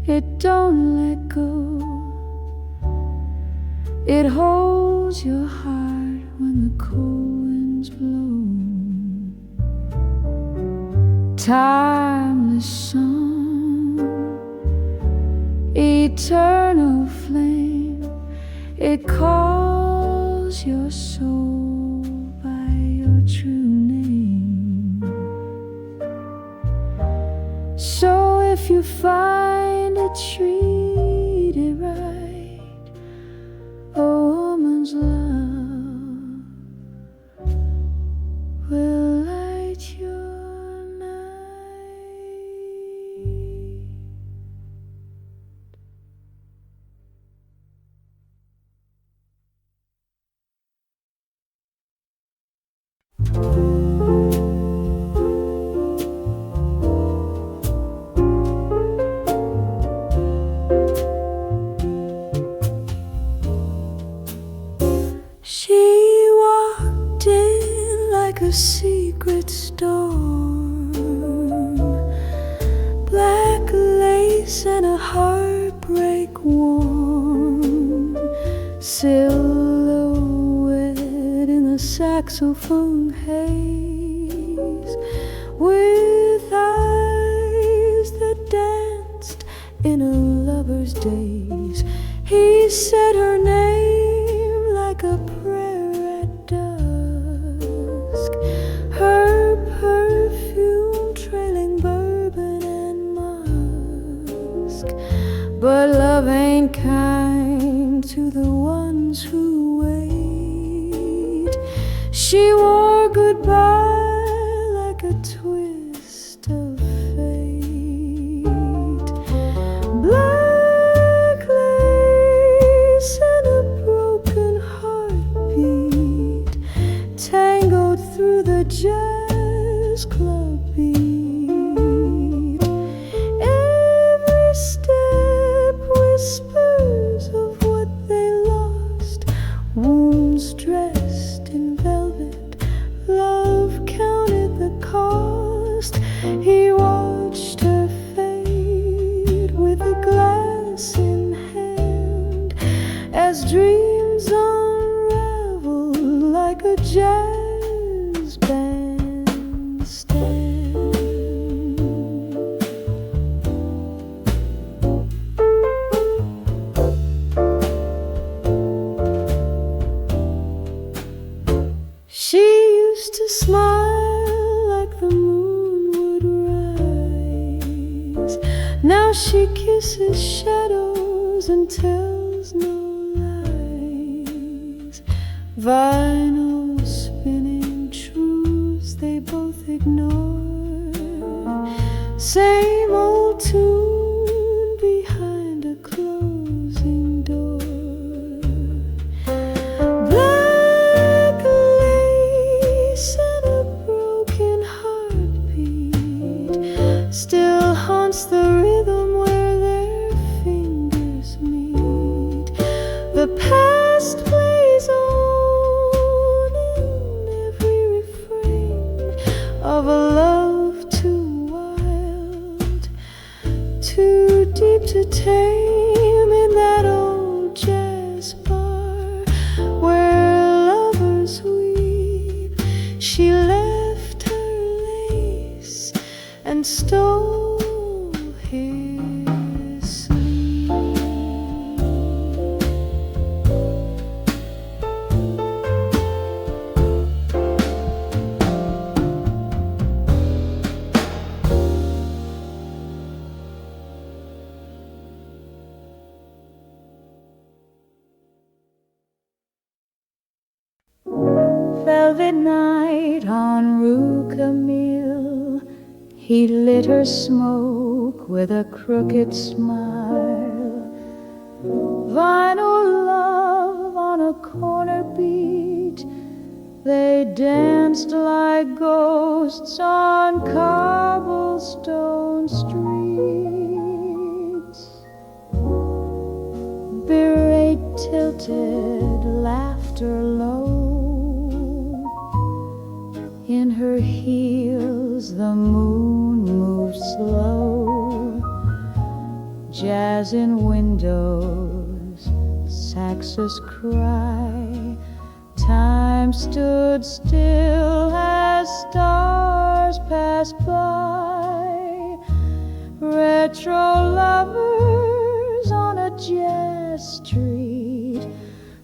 it don't let go. It holds your heart when the cold winds blow. Timeless song, eternal flame, it calls your soul by your true name. So if you find it, treat it right. A woman's love will light your night. She walked in like a secret storm, black lace and a heartbreak warm, silhouette in the saxophone haze, with eyes that danced in a lover's daze. He said her name like a prayer at dusk, her perfume trailing bourbon and musk. But love ain't kind to the ones who wait. She wore goodbye like a twist of fate. Black lace and a broken heartbeat tangled through the jazz club beat. Every step whispers of what they lost, wounds dressed in velvet. Love counted the cost. He watched her fade with a glass in hand as dreams unravel like a jazz band stand. She used to smile like the moon would rise. Now she kisses shadows and tells no lies. Vinyl spinning truths they both ignore. Same old tune behind a closing door. Black lace and a broken heartbeat still haunts the rhythm where their fingers meet. The past plays on in every refrain of a love too wild, too deep to tame in that old jazz bar where lovers weep. She left her lace and stole his sleep. Velvet night on Rue Camille, he lit her smoke with a crooked smile. Vinyl love on a corner beat, they danced like ghosts on cobblestone streets. Berate tilted, laughter low. In her heels the moon moved slow. Jazz in windows, saxes cry. Time stood still as stars passed by. Retro lovers on a jazz street,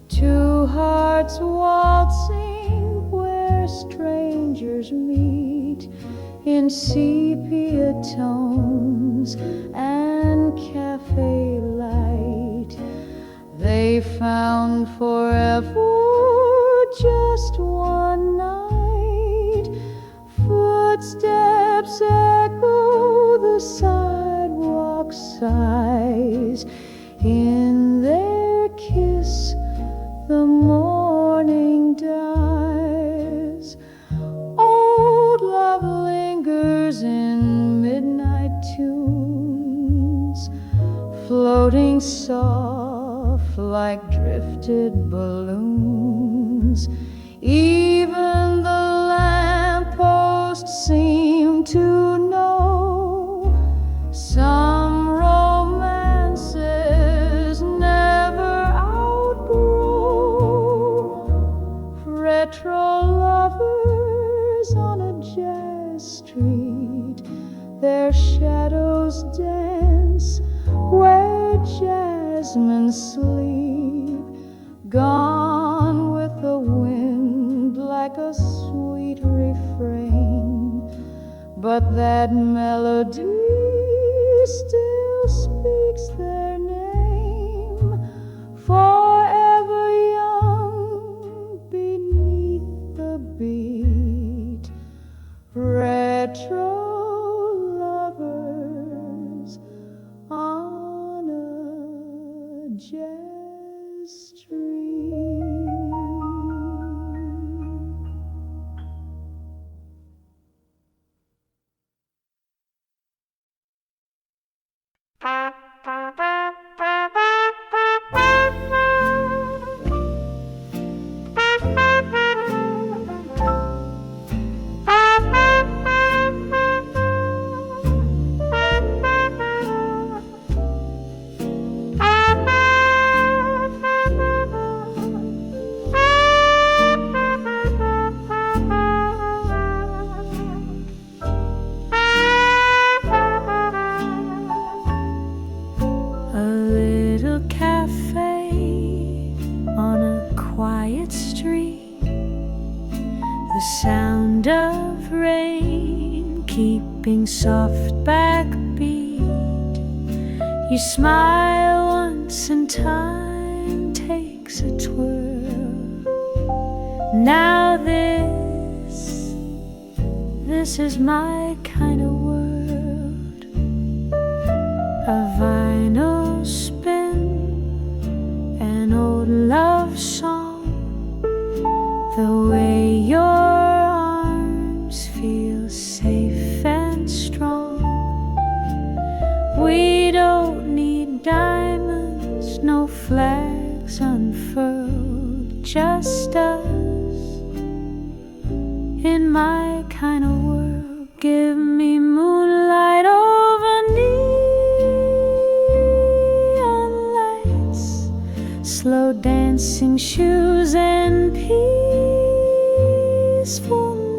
two hearts waltzing where strangers meet in sepia tones and cafe light. They found forever just one night. Footsteps echo the sidewalk sighs. In their kiss the morning dies. Old love lingers in midnight tunes, floating soft like drifted balloons. Even the lampposts seem to know some romances never outgrow. Retro lovers on a jazz street, their shadows dance where jasmine sleep. Gone with the wind like a sweet refrain, but that melody still speaks their name. Forever young beneath the quiet street, the sound of rain keeping soft backbeat. You smile once and time takes a twirl. Now this is my kind of world. A vinyl spin, an old love song, the way your arms feel safe and strong. We don't need diamonds, no flags unfurled, just us in my kind of world. Give me moonlight over neon lights, slow dancing shoes and peaceful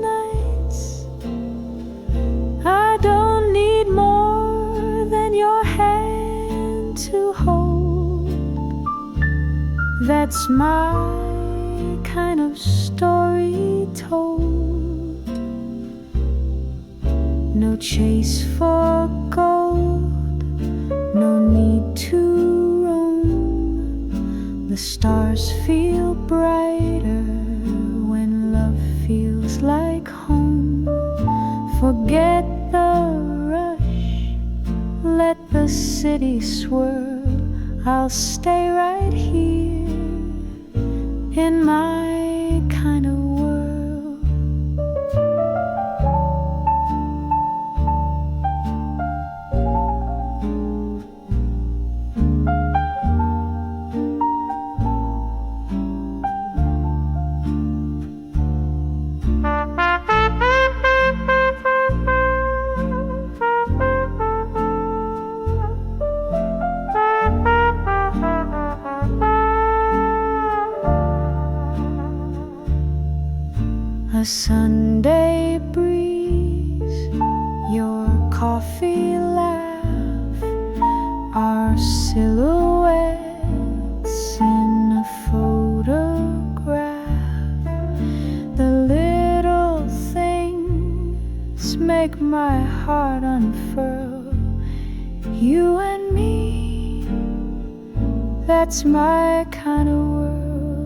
nights. I don't need more than your hand to hold. That's my kind of story told. No chase for gold, no need to roam. The stars feel brighter when love feels like home. Forget the rush, let the city swirl. I'll stay right here in my kind of world. A Sunday breeze, your coffee laugh, our silhouettes in a photograph. The little things make my heart unfurl. You and me, that's my kind of world.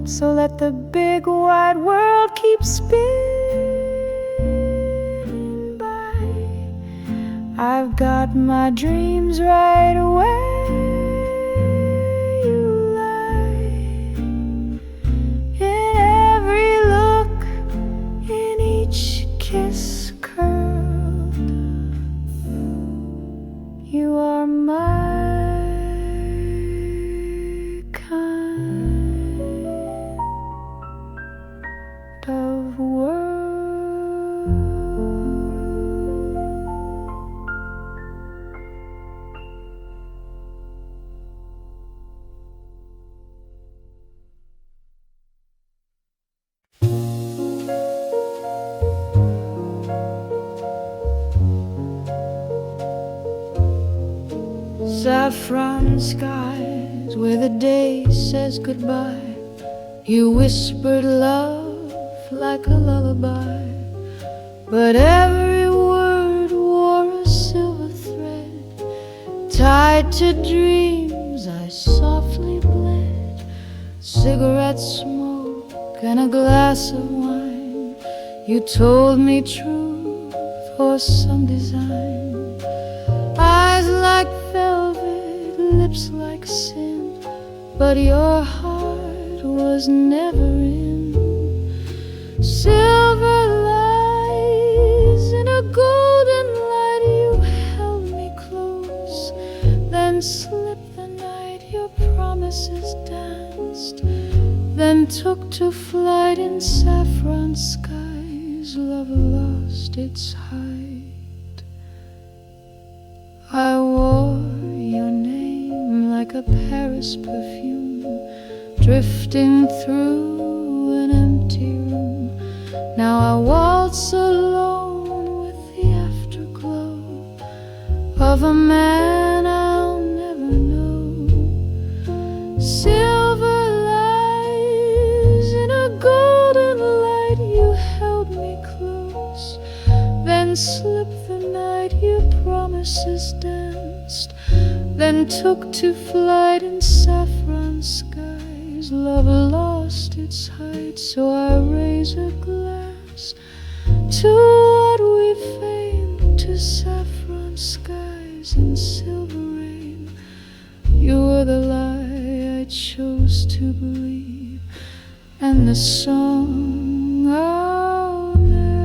So let the big wide world keep spinning by. I've got my dreams right where you lie. In every look, in each kiss curled, you are my of world. Saffron skies where the day says goodbye. You whispered love like a lullaby, but every word wore a silver thread. Tied to dreams I softly bled. Cigarette smoke and a glass of wine. You told me truth or some design. Eyes like velvet, lips like sin, but your heart was never in. Silver lies in a golden light. You held me close, then slipped the night. Your promises danced, then took to flight in saffron skies. Love lost its height. I wore your name like a Paris perfume, drifting through an empty room. Now I waltz alone with the afterglow of a man I'll never know. Silver lies in a horses danced, then took to flight in saffron skies. Love lost its height, so I raise a glass to what we feigned, to saffron skies and silver rain. You were the lie I chose to believe, and the song I'll never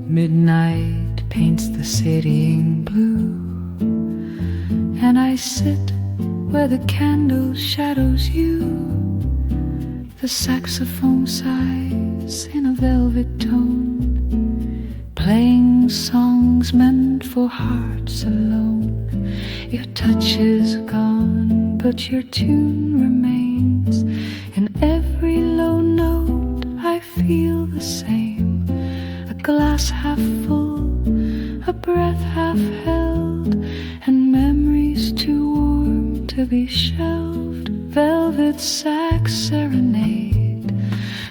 Midnight paints the city in blue, and I sit where the candle shadows you. The saxophone sighs in a velvet tone, playing songs meant for hearts alone. Your touch is gone, but your tune remains. In every low note I feel the same. A glass half full, a breath half held, and memories too warm to be shelved. Velvet Sax Serenade,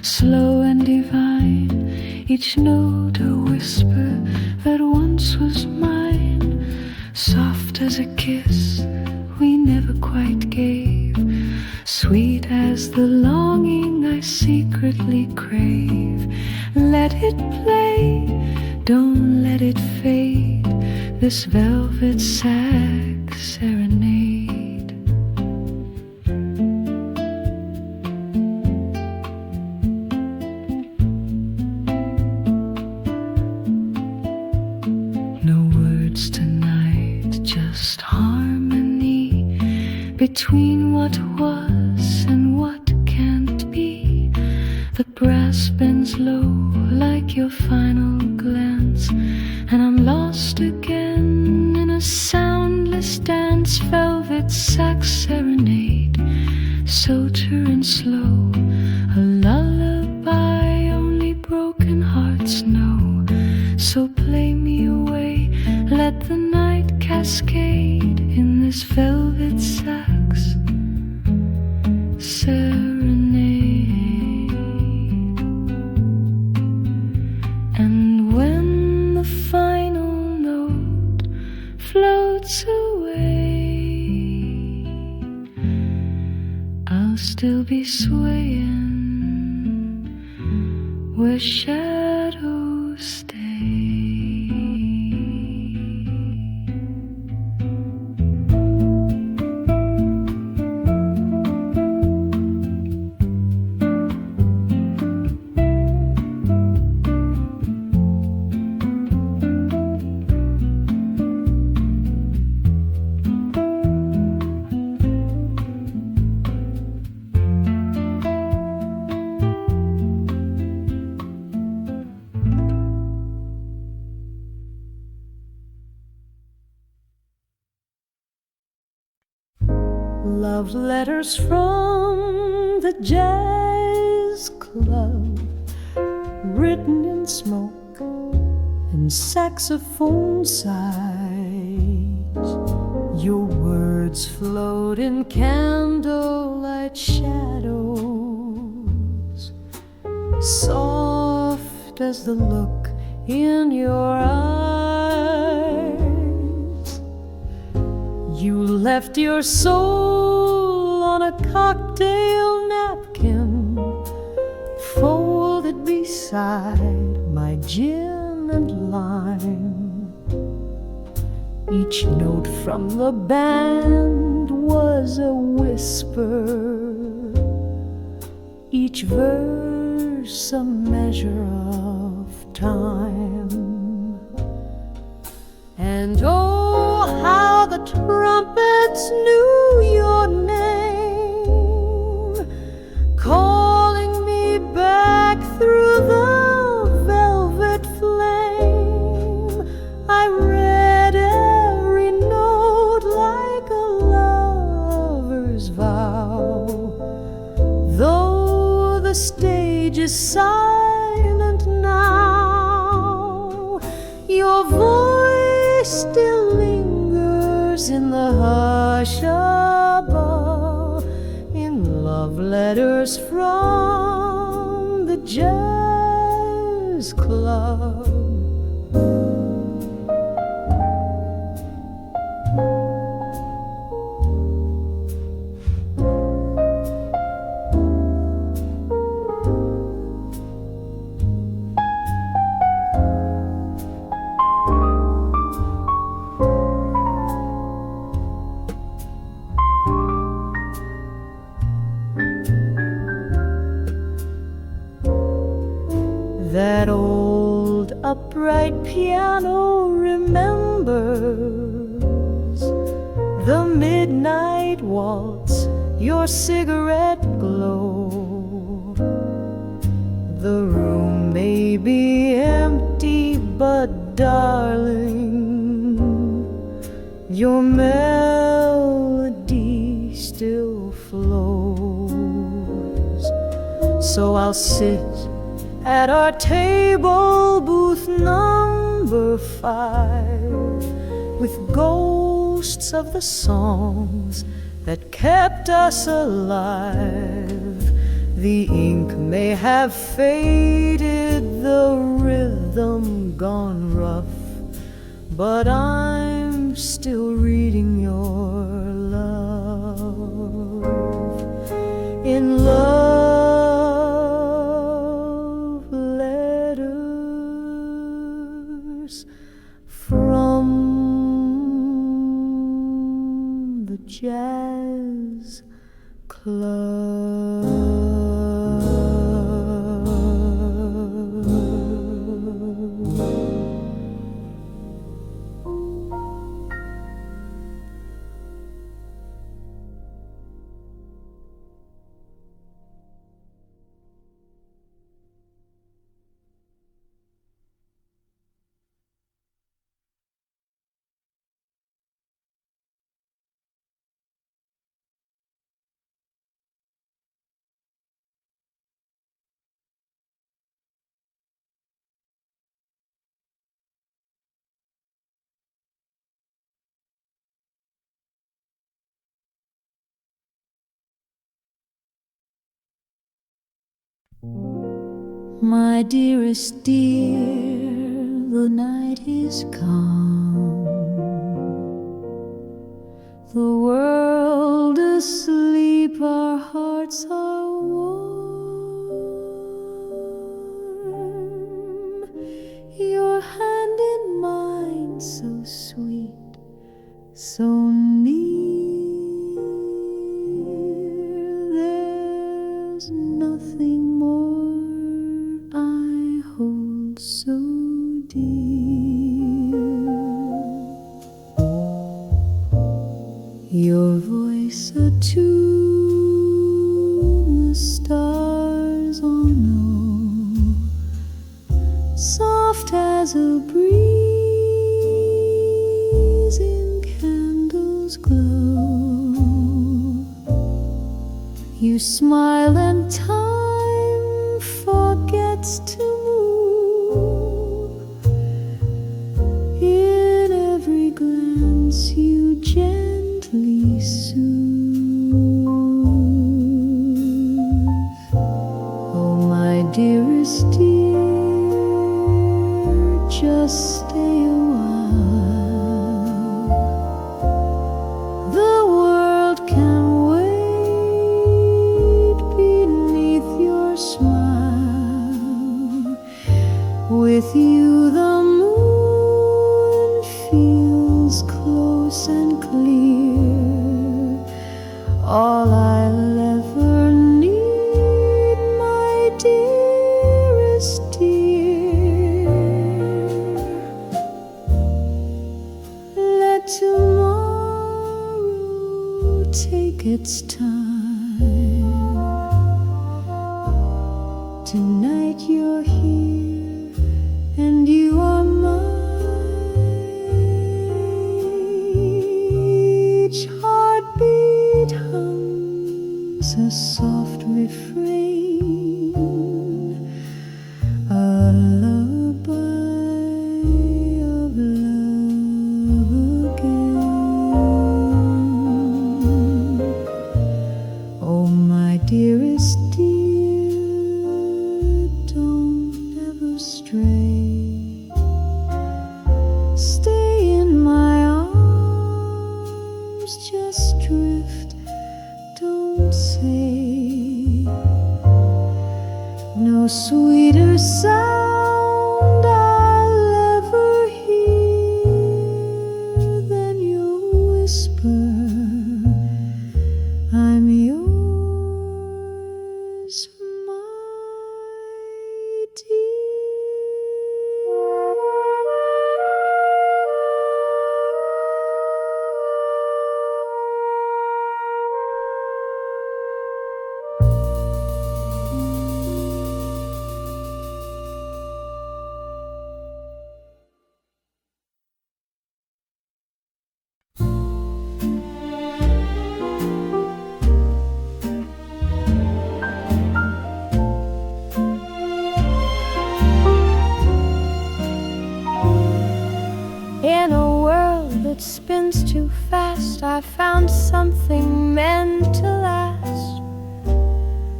slow and divine, each note a whisper that once was mine. Soft as a kiss we never quite gave, sweet as the longing I secretly crave. Let it play, don't let it fade, this velvet Sax Serenade. No words tonight, just harmony between what was and what can't be. The brass bends low like your final glance, and I'm lost again in a soundless dance. Velvet Sax Serenade, soter and slow, a lullaby only broken hearts know. So play me away, let the night cascade in this velvet sax serenade. And when the final note floats away, I'll still be swaying where shadows stay. Love letters from the jazz club, written in smoke and saxophone sighs. Your words float in candlelight shadows, soft as the look in your eyes. You left your soul on a cocktail napkin, folded beside my gin and lime. Each note from the band was a whisper, each verse a measure of time. And oh, how the trumpets knew your name, calling me back through the velvet flame. I read every note like a still lingers in the hush above, in love letters from the jazz club. That old upright piano remembers the midnight waltz, your cigarette glow. The room may be empty, but darling, your melody still flows. So I'll sit at our table, booth number 5, with ghosts of the songs that kept us alive. The ink may have faded, the rhythm gone rough, but I'm still reading your love. In love letters from the jazz club. My dearest dear, the night is calm, the world asleep, our hearts are warm. Your hand in mine, so sweet, so near, there's nothing more I hold so dear. Your voice attune, the stars all know, soft as a breeze in candles glow. You smile and time forgets to move. In every glance you gently soothe. Oh, my dearest dear, just stay a while. The world can wait beneath your smile. With you the moon feels close and clear. All I'll ever need, my dearest dear. Let tomorrow take its time. Tonight you're here and you are mine. Each heartbeat hums a soft refrain, a lullaby of love. stay in my arms, just drift, don't say no sweeter sound I'll ever hear than your whisper, I'm yours, my dear. In a world that spins too fast, I found something meant to last.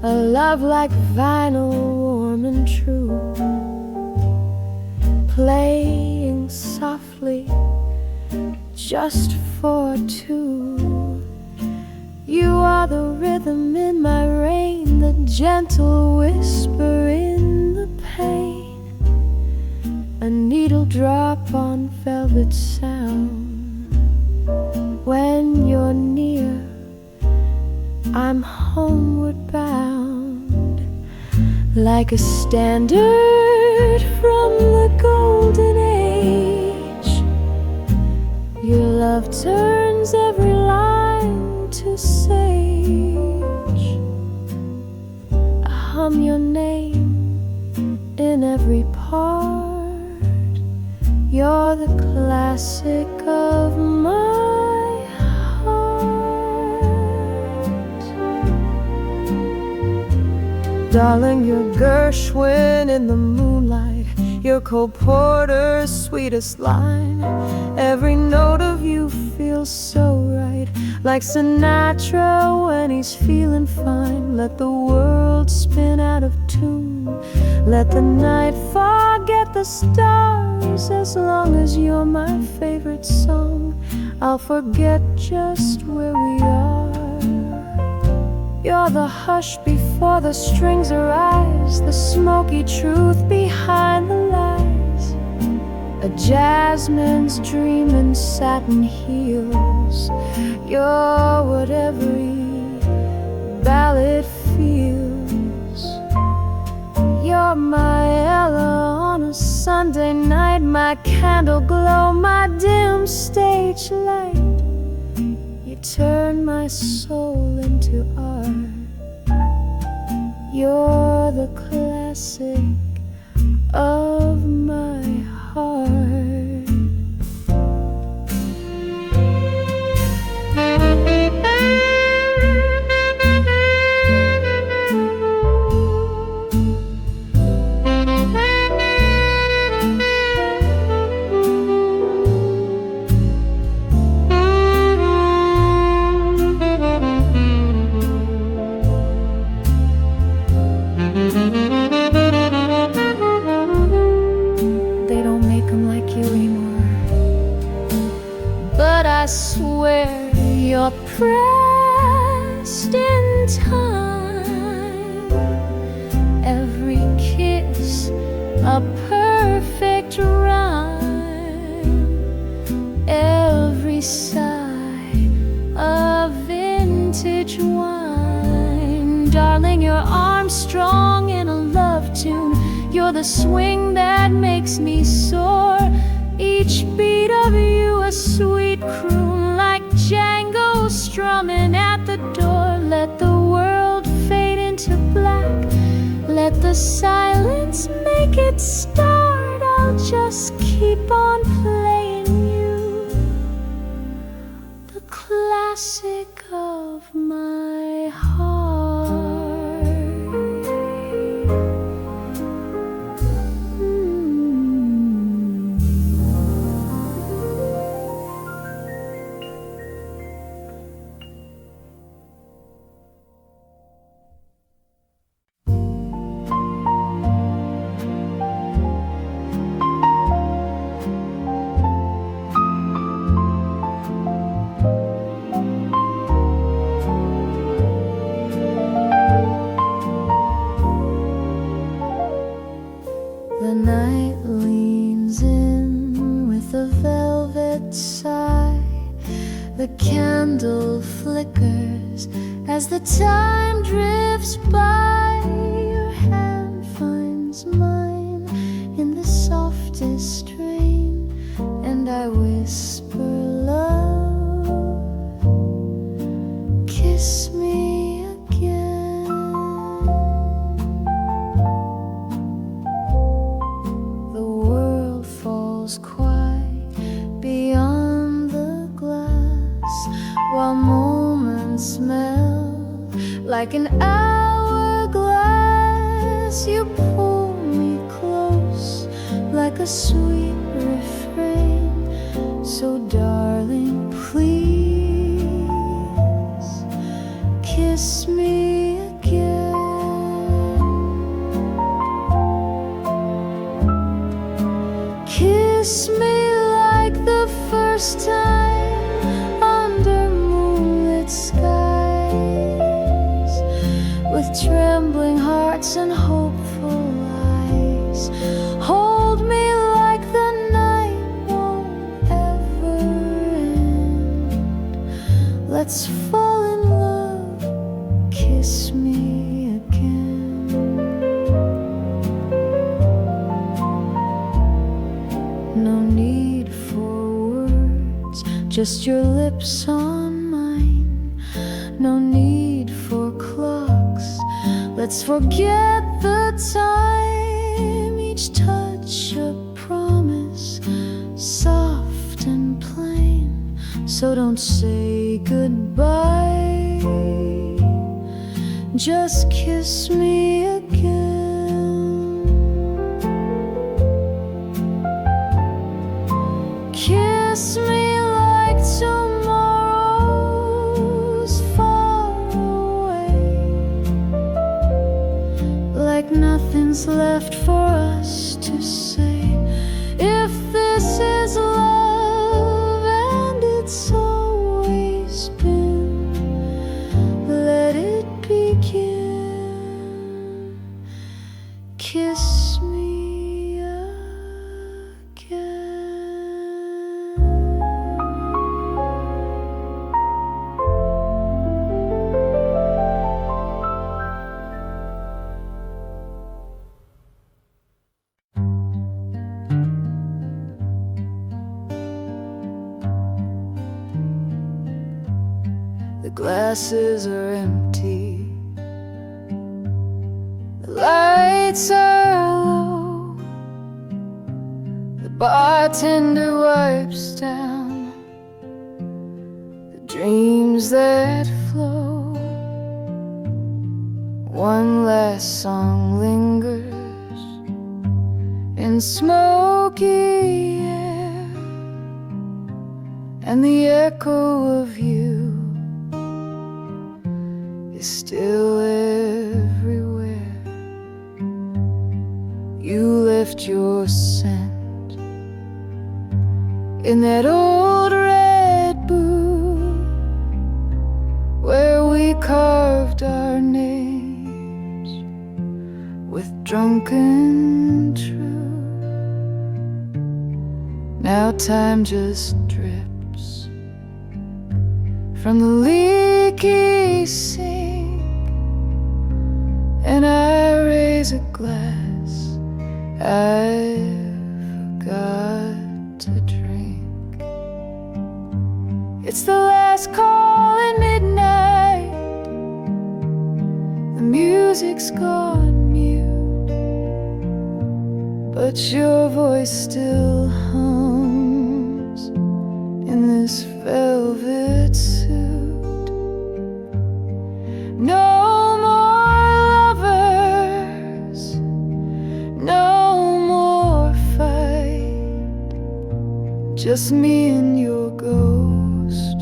A love like vinyl, warm and true, playing softly just for two. You are the rhythm in my rain, the gentle whisper in the pain, a needle drop on velvet sound. When you're near, I'm homeward bound, like a standard from the golden age. Your love turns every line to sage. I hum your name in every part. You're the classic of my heart. Darling, you're Gershwin in the moonlight, you're Cole Porter's sweetest line. Every note of you feels so right, like Sinatra when he's feeling fine. Let the world spin out of tune, let the night forget the stars. As long as you're my favorite song, I'll forget just where we are. You're the hush before the strings arise, the smoky truth behind the lies. A jasmine's dream in satin heels. You're what every ballad feels. You're my Ella on a Sunday night, my candle glow, my dim stage light. You turn my soul into art. You're the classic of my heart. I swear you're pressed in time. Every kiss a perfect rhyme. Every sigh a vintage wine. Darling, your arms strong in a love tune. You're the swing that makes me soar. Each beat of you a sweet croon, like Django strumming at the door. Let the world fade into black, let the silence make it start. I'll just keep on playing you, the classic of my heart. leans in with a velvet sigh. The candle flickers as the time drifts by. Your hand finds mine in the softest strain, and I whisper, love, kiss me again. The world falls quiet beyond the glass, while moments melt like an hourglass. You pull me close like a sweet refrain. So darling, please kiss me again. Kiss me like the first time under moonlit skies, with trembling hearts and hopeful eyes. Hold me like the night won't ever end. Let's fall in love, kiss me again. No need for words, just your lips on mine. No need for clocks, let's forget the time. Each touch a promise, soft and plain. So don't say goodbye, just kiss me again. Kiss me like tomorrow's far away, like nothing's left for us to say. If this is love, and it's always been, let it begin. Kiss me again. The glasses are empty, the lights are low, the bartender wipes down the dreams that flow. One last song lingers in smoky air, and the echo of you is still everywhere. You left your scent in that old red boot where we carved our names with drunken truth. Now time just drips from the leaky sink, and I raise a glass I forgot to drink. It's the last call at midnight, the music's gone mute, but your voice still hums in this velvet suit. No more lovers, no more fight, just me and your ghost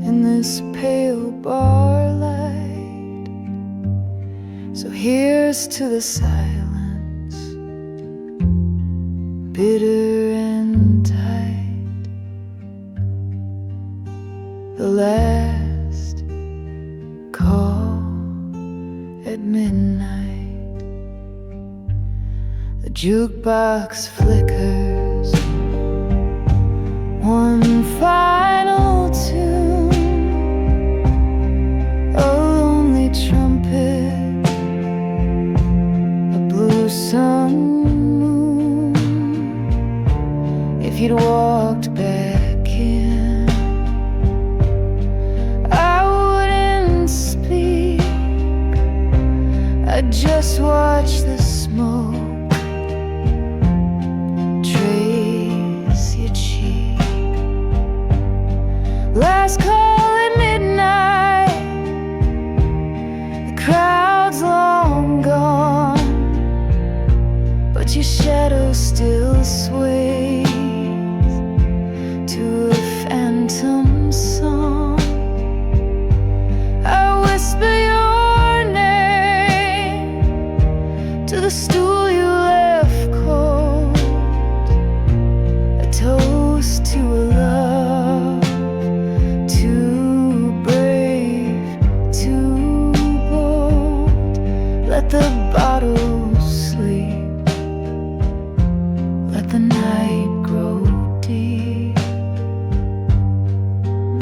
in this pale bar light. So here's to the silence, bitter and tight, the last call at midnight, the jukebox flickers, one final tune, a lonely trumpet, a blue sun moon. If you'd walked back in, I wouldn't speak, I'd just watch the smoke trace your cheek. Last call at midnight, the crowd's long gone, but your shadow still sways to a phantom song. I whisper your name to the stool you left cold, a toast to a love too brave, too bold. Let the bottle sleep, let the night grow deep.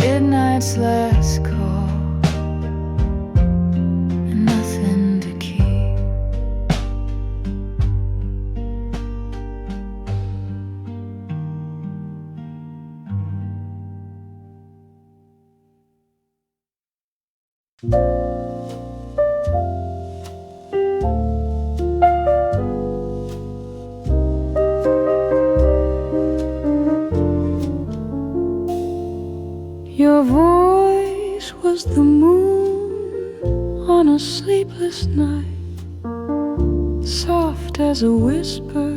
Midnight's last call, and nothing to keep. Your voice was the moon on a sleepless night, soft as a whisper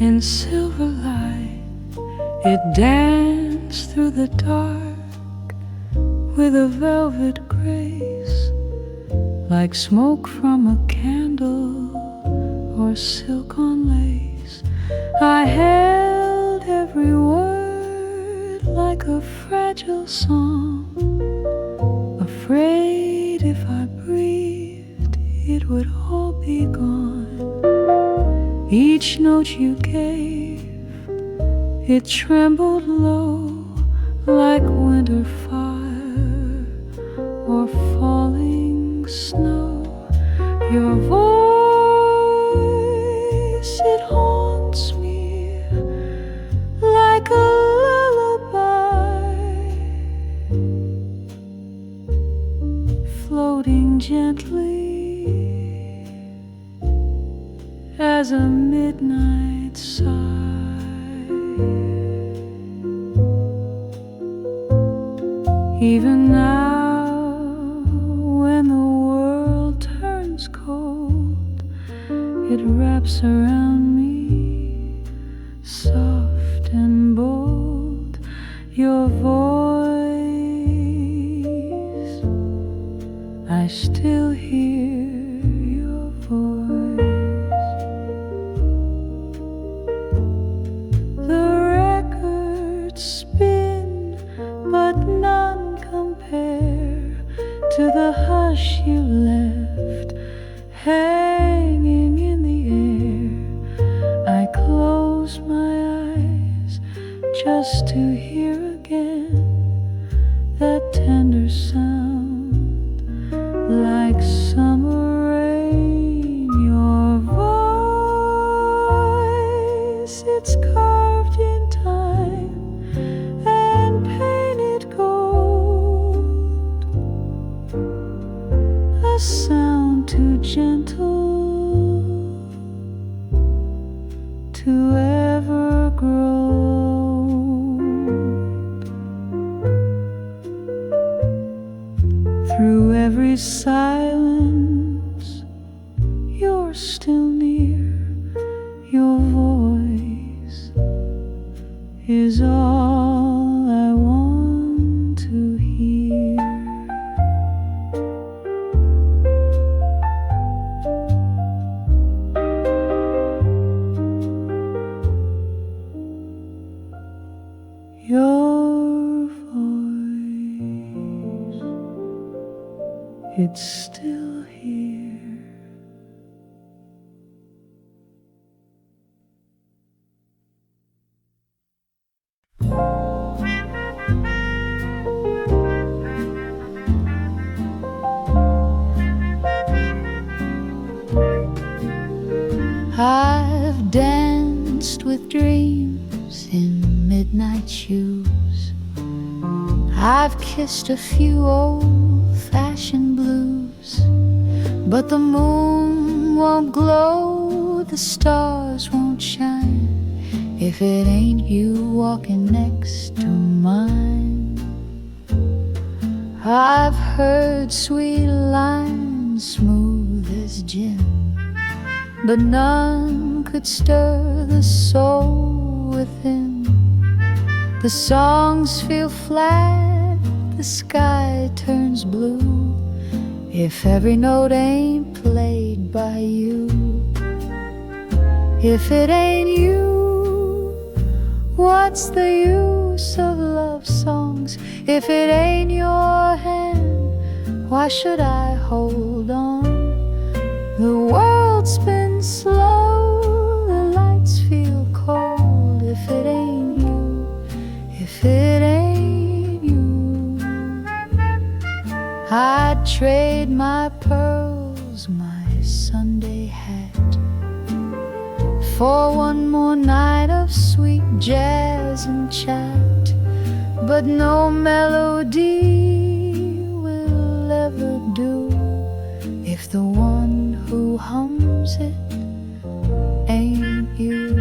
in silver light. It danced through the dark with a velvet grace, like smoke from a candle or silk on lace. I held every word like a fragile song, afraid if I breathed it would all be gone. Each note you gave, it trembled low like winter fire or falling snow. Your voice, it haunts me like a floating gently as a midnight sigh. Even now, when the world turns cold, it wraps around me, soft and bold. Your voice, I still hear your voice. The records spin, but none compare to the hush you left hanging in the air. I close my eyes just to hear again that tender sound, like summer rain. Your voice, it's carved in time and painted gold, a sound too gentle to ever grow old. Through every silence, you're still near. Your voice is all I want to hear. Your voice, it's still here. danced with dreams in midnight shoes. I've kissed a few old-fashioned blues, but the moon won't glow, the stars won't shine, if it ain't you walking next to mine. I've heard sweet lines smooth as gin, but none could stir the soul within. The songs feel flat, the sky turns blue, if every note ain't played by you. If it ain't you, what's the use of love songs? If it ain't your hand, why should I hold on? The world spins slow, the lights feel cold. If it ain't you, if it ain't you, I'd trade my pearls, my Sunday hat, for one more night of sweet jazz and chat. But no melody will ever do if the one who hums it ain't you.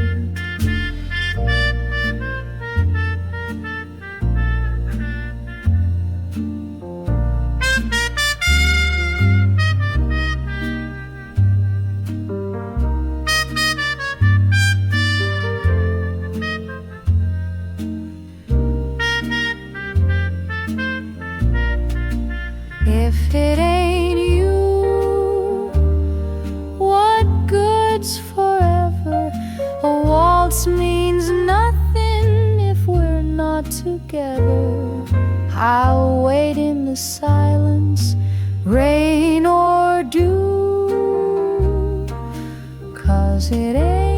If it ain't you, what good's forever? A waltz means nothing if we're not together. I'll wait in the silence, rain or dew, 'cause it ain't